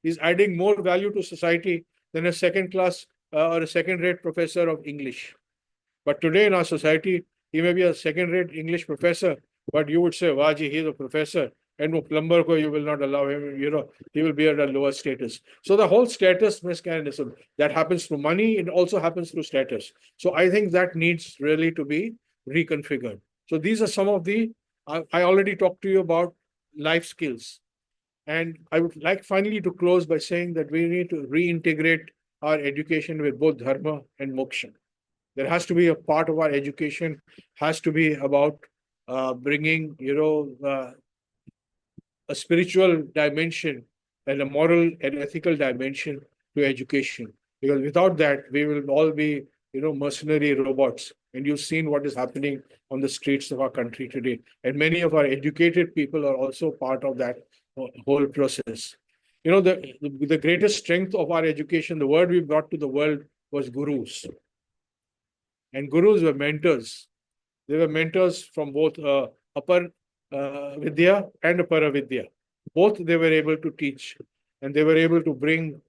is adding more value to society than a second-class or a second-rate professor of English. But today in our society, he may be a second-rate English professor, but you would say, Waji, he's a professor, and no plumber ko you will not allow him, he will be at a lower status. So the whole status mechanism that happens through money, it also happens through status. So I think that needs really to be reconfigured. So these are some of the, I already talked to you about life skills. And I would like finally to close by saying that we need to reintegrate our education with both Dharma and Moksha. There has to be a part of our education, has to be about bringing, a spiritual dimension and a moral and ethical dimension to education. Because without that, we will all be, mercenary robots. And you've seen what is happening on the streets of our country today. And many of our educated people are also part of that whole process. The greatest strength of our education, the word we brought to the world was gurus. And gurus were mentors. They were mentors from both upper Vidya and Para Vidya. Both they were able to teach, and they were able to bring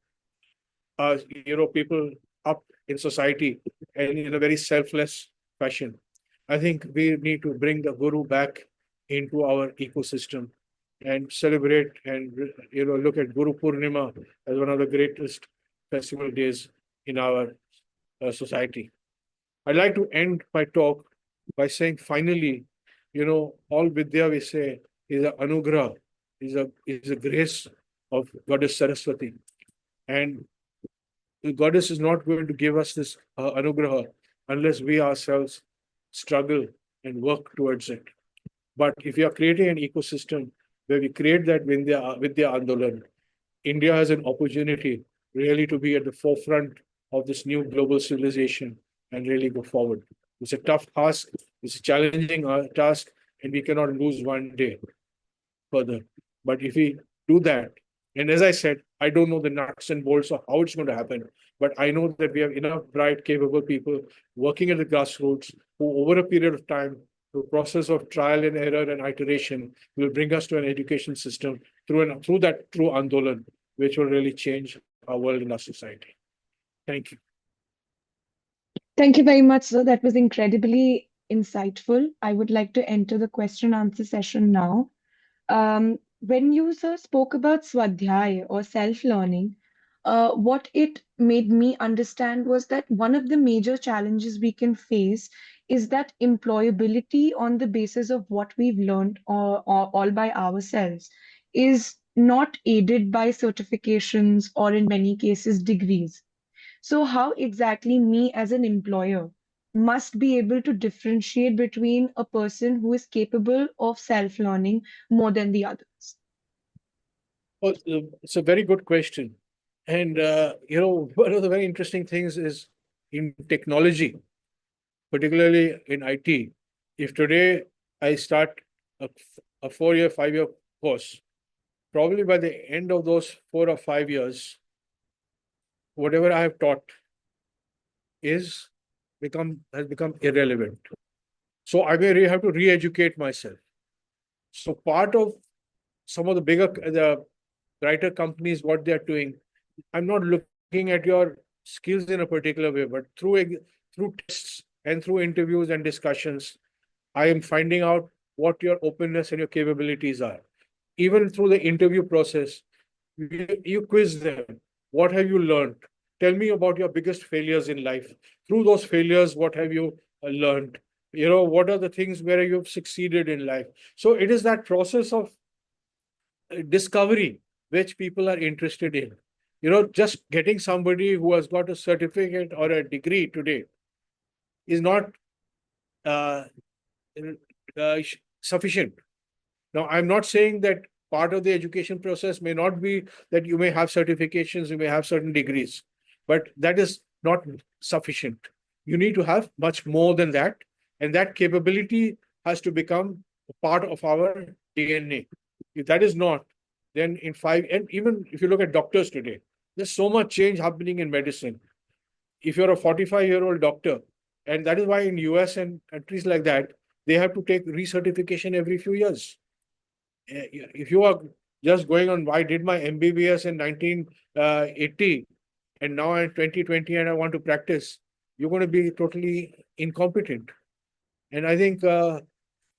people up in society and in a very selfless fashion. I think we need to bring the guru back into our ecosystem and celebrate and look at Guru Purnima as one of the greatest festival days in our society. I'd like to end my talk by saying finally, all Vidya we say is an anugrah, is a grace of Goddess Saraswati. And the Goddess is not going to give us this anugrah unless we ourselves struggle and work towards it. But if we are creating an ecosystem where we create that Vidya Andolan, India has an opportunity really to be at the forefront of this new global civilization and really go forward. It's a tough task, it's a challenging task, and we cannot lose one day further. But if we do that, And as I said, I don't know the nuts and bolts of how it's going to happen, but I know that we have enough bright, capable people working at the grassroots who, over a period of time, through process of trial and error and iteration, will bring us to an education system through that true Andolan, which will really change our world and our society. Thank you. Thank you very much, sir. That was incredibly insightful. I would like to enter the question answer session now. When you, sir, spoke about Swadhyay or self-learning, what it made me understand was that one of the major challenges we can face is that employability on the basis of what we've learned or all by ourselves is not aided by certifications or in many cases degrees. So how exactly me as an employer must be able to differentiate between a person who is capable of self-learning more than the others? Well, it's a very good question. And, one of the very interesting things is in technology, particularly in IT, if today I start a 4-year, 5-year course, probably by the end of those 4 or 5 years, whatever I have taught has become irrelevant. So I may have to re-educate myself. So part of some of the brighter companies, what they're doing, I'm not looking at your skills in a particular way, but through tests and through interviews and discussions, I am finding out what your openness and your capabilities are. Even through the interview process, you quiz them. What have you learned? Tell me about your biggest failures in life. Through those failures, what have you learned? What are the things where you've succeeded in life? So it is that process of discovery which people are interested in. Just getting somebody who has got a certificate or a degree today is not uh, sufficient. Now, I'm not saying that part of the education process may not be that you may have certifications, you may have certain degrees, but that is not sufficient. You need to have much more than that, and that capability has to become a part of our DNA. If that is not, then in 5, and even if you look at doctors today, there's so much change happening in medicine. If you're a 45-year-old doctor, and that is why in US and countries like that, they have to take recertification every few years. If you are just going on, I did my MBBS in 1980, and now I'm 2020 and I want to practice, you're going to be totally incompetent. And I think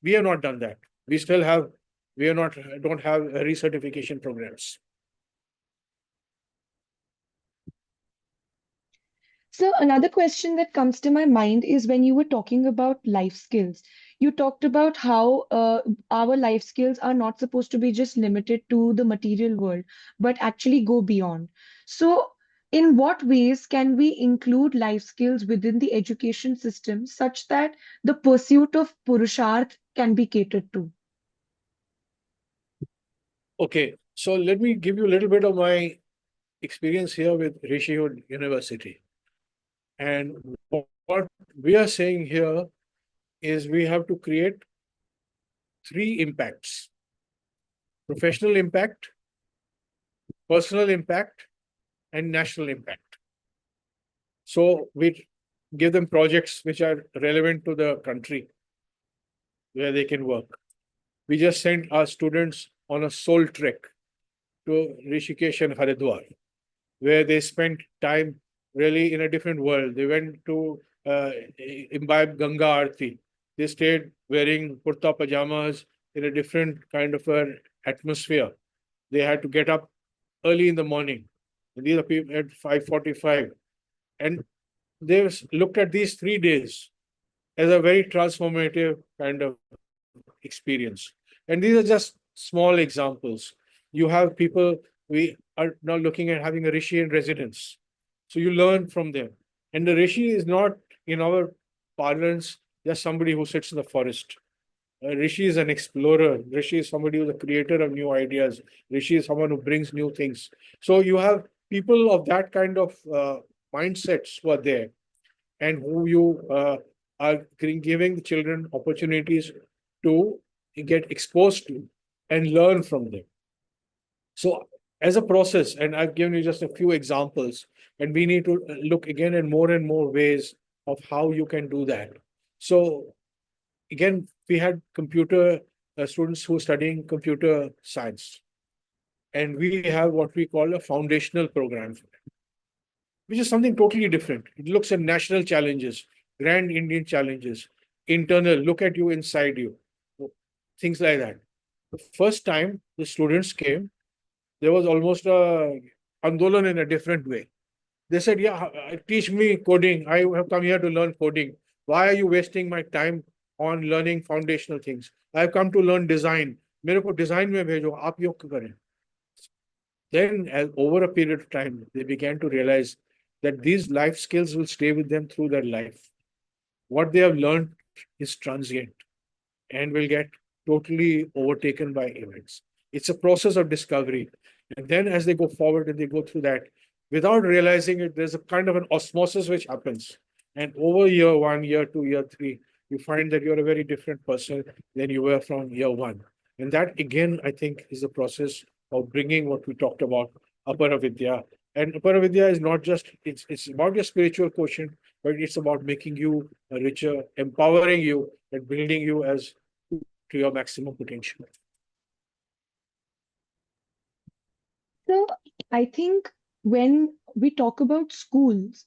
we have not done that. Don't have recertification programs. So another question that comes to my mind is when you were talking about life skills, you talked about how our life skills are not supposed to be just limited to the material world, but actually go beyond. So in what ways can we include life skills within the education system such that the pursuit of Purusharth can be catered to? Okay, so let me give you a little bit of my experience here with Rishihood University. And what we are saying here is we have to create 3 impacts: professional impact, personal impact, and national impact. So we give them projects which are relevant to the country where they can work. We just sent our students on a soul trek to Rishikesh and Haridwar, where they spent time really in a different world. They went to imbibe Ganga Aarti. They stayed wearing kurta pajamas in a different kind of an atmosphere. They had to get up early in the morning. And these are people at 5:45. And they looked at these 3 days as a very transformative kind of experience. And these are just small examples. You have people, we are now looking at having a Rishi in residence. So you learn from them. And the Rishi is not, in our parlance, just somebody who sits in the forest. Rishi is an explorer. Rishi is somebody who's a creator of new ideas. Rishi is someone who brings new things. So you have people of that kind of mindsets who are there, and who you are giving the children opportunities to get exposed to and learn from them. So as a process, and I've given you just a few examples, and we need to look again in more and more ways of how you can do that. So again, we had computer students who are studying computer science, and we have what we call a foundational program, which is something totally different. It looks at national challenges, grand Indian challenges, internal, look at you inside you, things like that. The first time the students came, there was almost a Andolan in a different way. They said, yeah, teach me coding. I have come here to learn coding. Why are you wasting my time on learning foundational things? I have come to learn design. मेरे को design में भेजो, आप योग करें. Then, as over a period of time, they began to realize that these life skills will stay with them through their life. What they have learned is transient and will get totally overtaken by events. It's a process of discovery. And then as they go forward and they go through that, without realizing it, there's a kind of an osmosis which happens. And over year one, year two, year three, you find that you're a very different person than you were from year one. And that, again, I think is the process of bringing what we talked about, Apara Vidya. And Apara Vidya is not just, it's about your spiritual quotient, but it's about making you richer, empowering you, and building you as to your maximum potential. So I think when we talk about schools,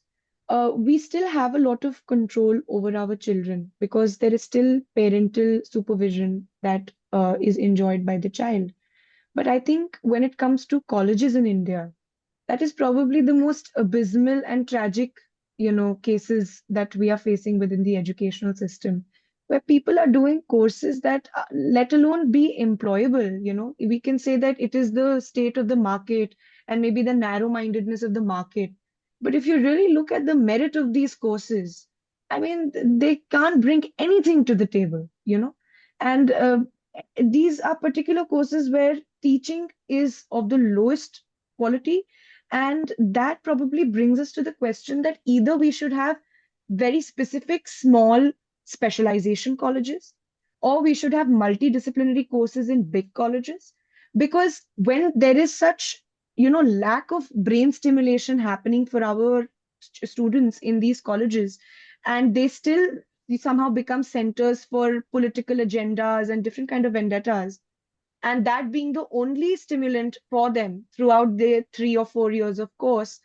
we still have a lot of control over our children because there is still parental supervision that is enjoyed by the child. But I think when it comes to colleges in India, that is probably the most abysmal and tragic, cases that we are facing within the educational system, where people are doing courses that, let alone be employable, we can say that it is the state of the market and maybe the narrow-mindedness of the market. But if you really look at the merit of these courses, I mean, they can't bring anything to the table, and these are particular courses where teaching is of the lowest quality. And that probably brings us to the question that either we should have very specific small specialization colleges, or we should have multidisciplinary courses in big colleges. Because when there is such, lack of brain stimulation happening for our students in these colleges, and they still somehow become centers for political agendas and different kind of vendettas, and that being the only stimulant for them throughout their 3 or 4 years of course,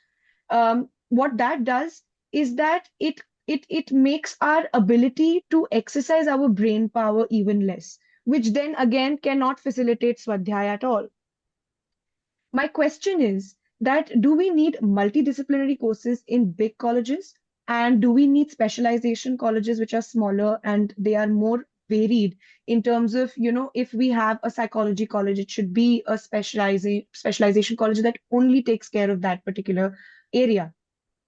what that does is that it makes our ability to exercise our brain power even less, which then again cannot facilitate Swadhyay at all. My question is that do we need multidisciplinary courses in big colleges? And do we need specialization colleges which are smaller and they are more varied in terms of, if we have a psychology college, it should be a specialization college that only takes care of that particular area.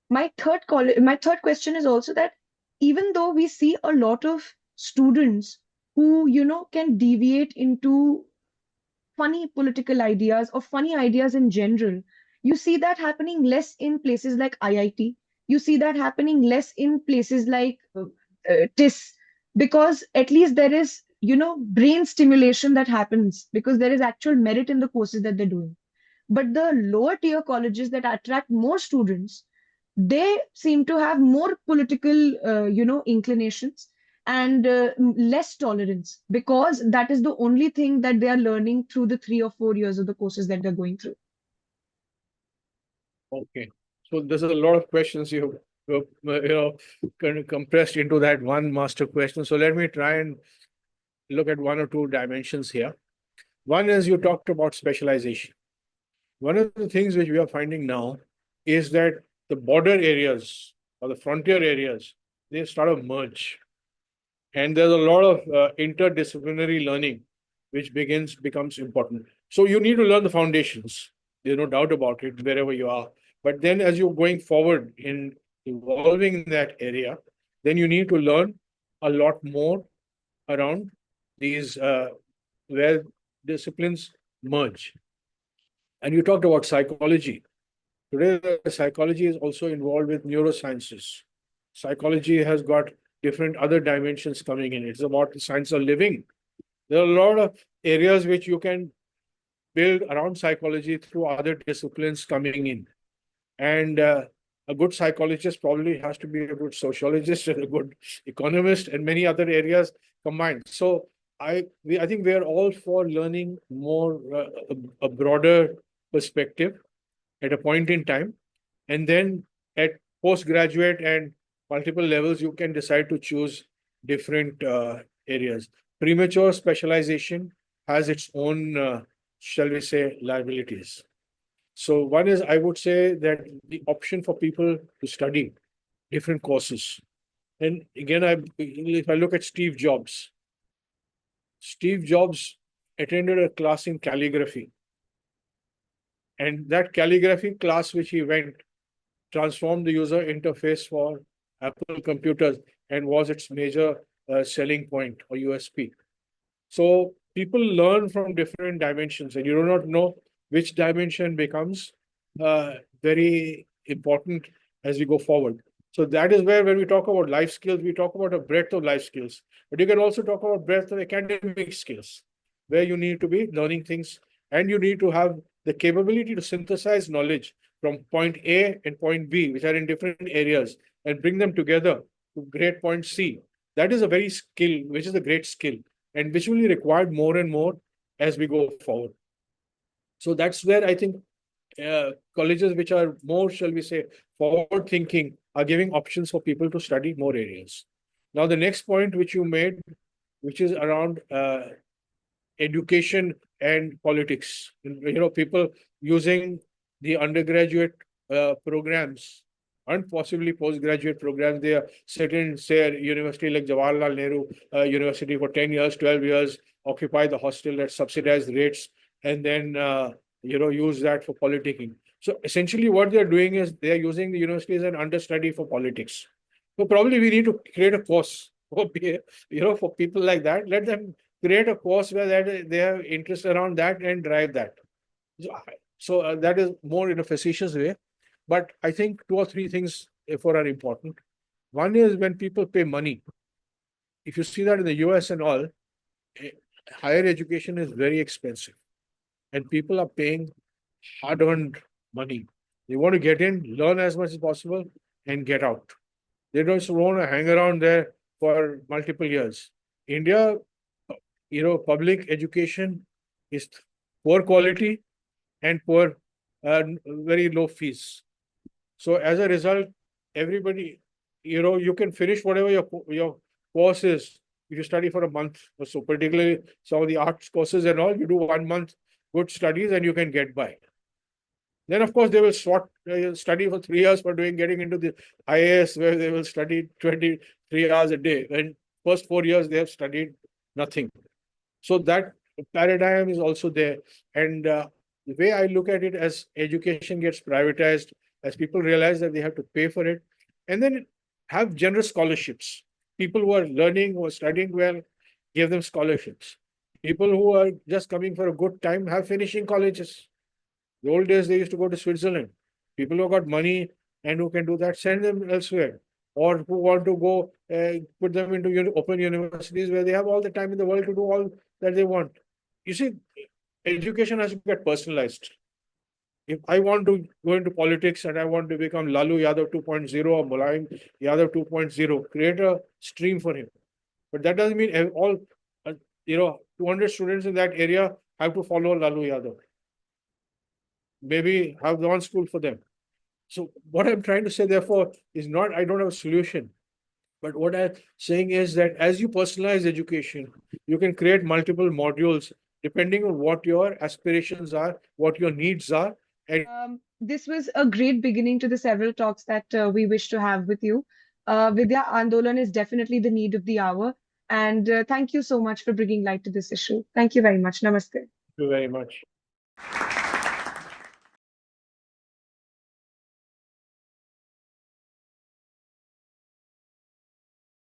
My third question is also that even though we see a lot of students who, can deviate into funny political ideas or funny ideas in general. You see that happening less in places like IIT. You see that happening less in places like TIS, because at least there is, brain stimulation that happens because there is actual merit in the courses that they're doing. But the lower tier colleges that attract more students, they seem to have more political, inclinations and less tolerance because that is the only thing that they are learning through the 3 or 4 years of the courses that they're going through. Okay. So there's a lot of questions kind of compressed into that one master question. So let me try and look at one or two dimensions here. One is you talked about specialization. One of the things which we are finding now is that the border areas or the frontier areas, they start to merge. And there's a lot of interdisciplinary learning which becomes important. So you need to learn the foundations. There's no doubt about it, wherever you are. But then as you're going forward in evolving in that area, then you need to learn a lot more around these where disciplines merge. And you talked about psychology. Today, psychology is also involved with neurosciences. Psychology has got different other dimensions coming in. It's about the science of living. There are a lot of areas which you can build around psychology through other disciplines coming in. And a good psychologist probably has to be a good sociologist and a good economist and many other areas combined. So I think we are all for learning more, a broader perspective at a point in time. And then at postgraduate and multiple levels, you can decide to choose different areas. Premature specialization has its own, shall we say, liabilities. So one is, I would say that the option for people to study different courses. And again, if I look at Steve Jobs attended a class in calligraphy. And that calligraphy class which he went transformed the user interface for Apple computers and was its major selling point or USP. So people learn from different dimensions, and you do not know which dimension becomes very important as we go forward. So that is where, when we talk about life skills, we talk about a breadth of life skills. But you can also talk about breadth of academic skills, where you need to be learning things and you need to have the capability to synthesize knowledge from point A and point B, which are in different areas, and bring them together to great point C. That is a very skill, which is a great skill, and which will be required more and more as we go forward. So that's where I think colleges which are more, shall we say, forward thinking are giving options for people to study more areas. Now, the next point which you made, which is around education and politics. People using the undergraduate programs and possibly postgraduate programs. They are sit in, say, a university like Jawaharlal Nehru University for 10 years, 12 years, occupy the hostel at subsidized rates, and then use that for politicking. So essentially what they're doing is they're using the university as an understudy for politics. So probably we need to create a course for for people like that. Let them create a course where they have interest around that and drive that. So that is more in a facetious way. But I think two or three things therefore are important. One is when people pay money. If you see that in the US and all, eh, higher education is very expensive. And people are paying hard-earned money. They want to get in, learn as much as possible, and get out. They don't want to hang around there for multiple years. India, public education is poor quality and poor, very low fees. So as a result, everybody, you can finish whatever your course is if you study for a month or so, particularly some of the arts courses and all, you do 1 month good studies and you can get by. Then, of course, they will study for 3 years for getting into the IAS, where they will study 23 hours a day. And first 4 years, they have studied nothing. So that paradigm is also there. And the way I look at it, as education gets privatized, as people realize that they have to pay for it, and then have generous scholarships. People who are learning, who are studying well, give them scholarships. People who are just coming for a good time have finishing colleges. The old days, they used to go to Switzerland. People who got money and who can do that, send them elsewhere. Or who want to go, put them into open universities where they have all the time in the world to do all that they want. You see, education has to get personalized. If I want to go into politics and I want to become Lalu Yadav 2.0 or Mulayam Yadav 2.0, create a stream for him. But that doesn't mean all, 200 students in that area have to follow Lalu Yadav. Maybe have one school for them. So what I'm trying to say, therefore, is not, I don't have a solution. But what I'm saying is that as you personalize education, you can create multiple modules depending on what your aspirations are, what your needs are. And This was a great beginning to the several talks that we wish to have with you. Vidya Andolan is definitely the need of the hour. And thank you so much for bringing light to this issue. Thank you very much. Namaste. Thank you very much.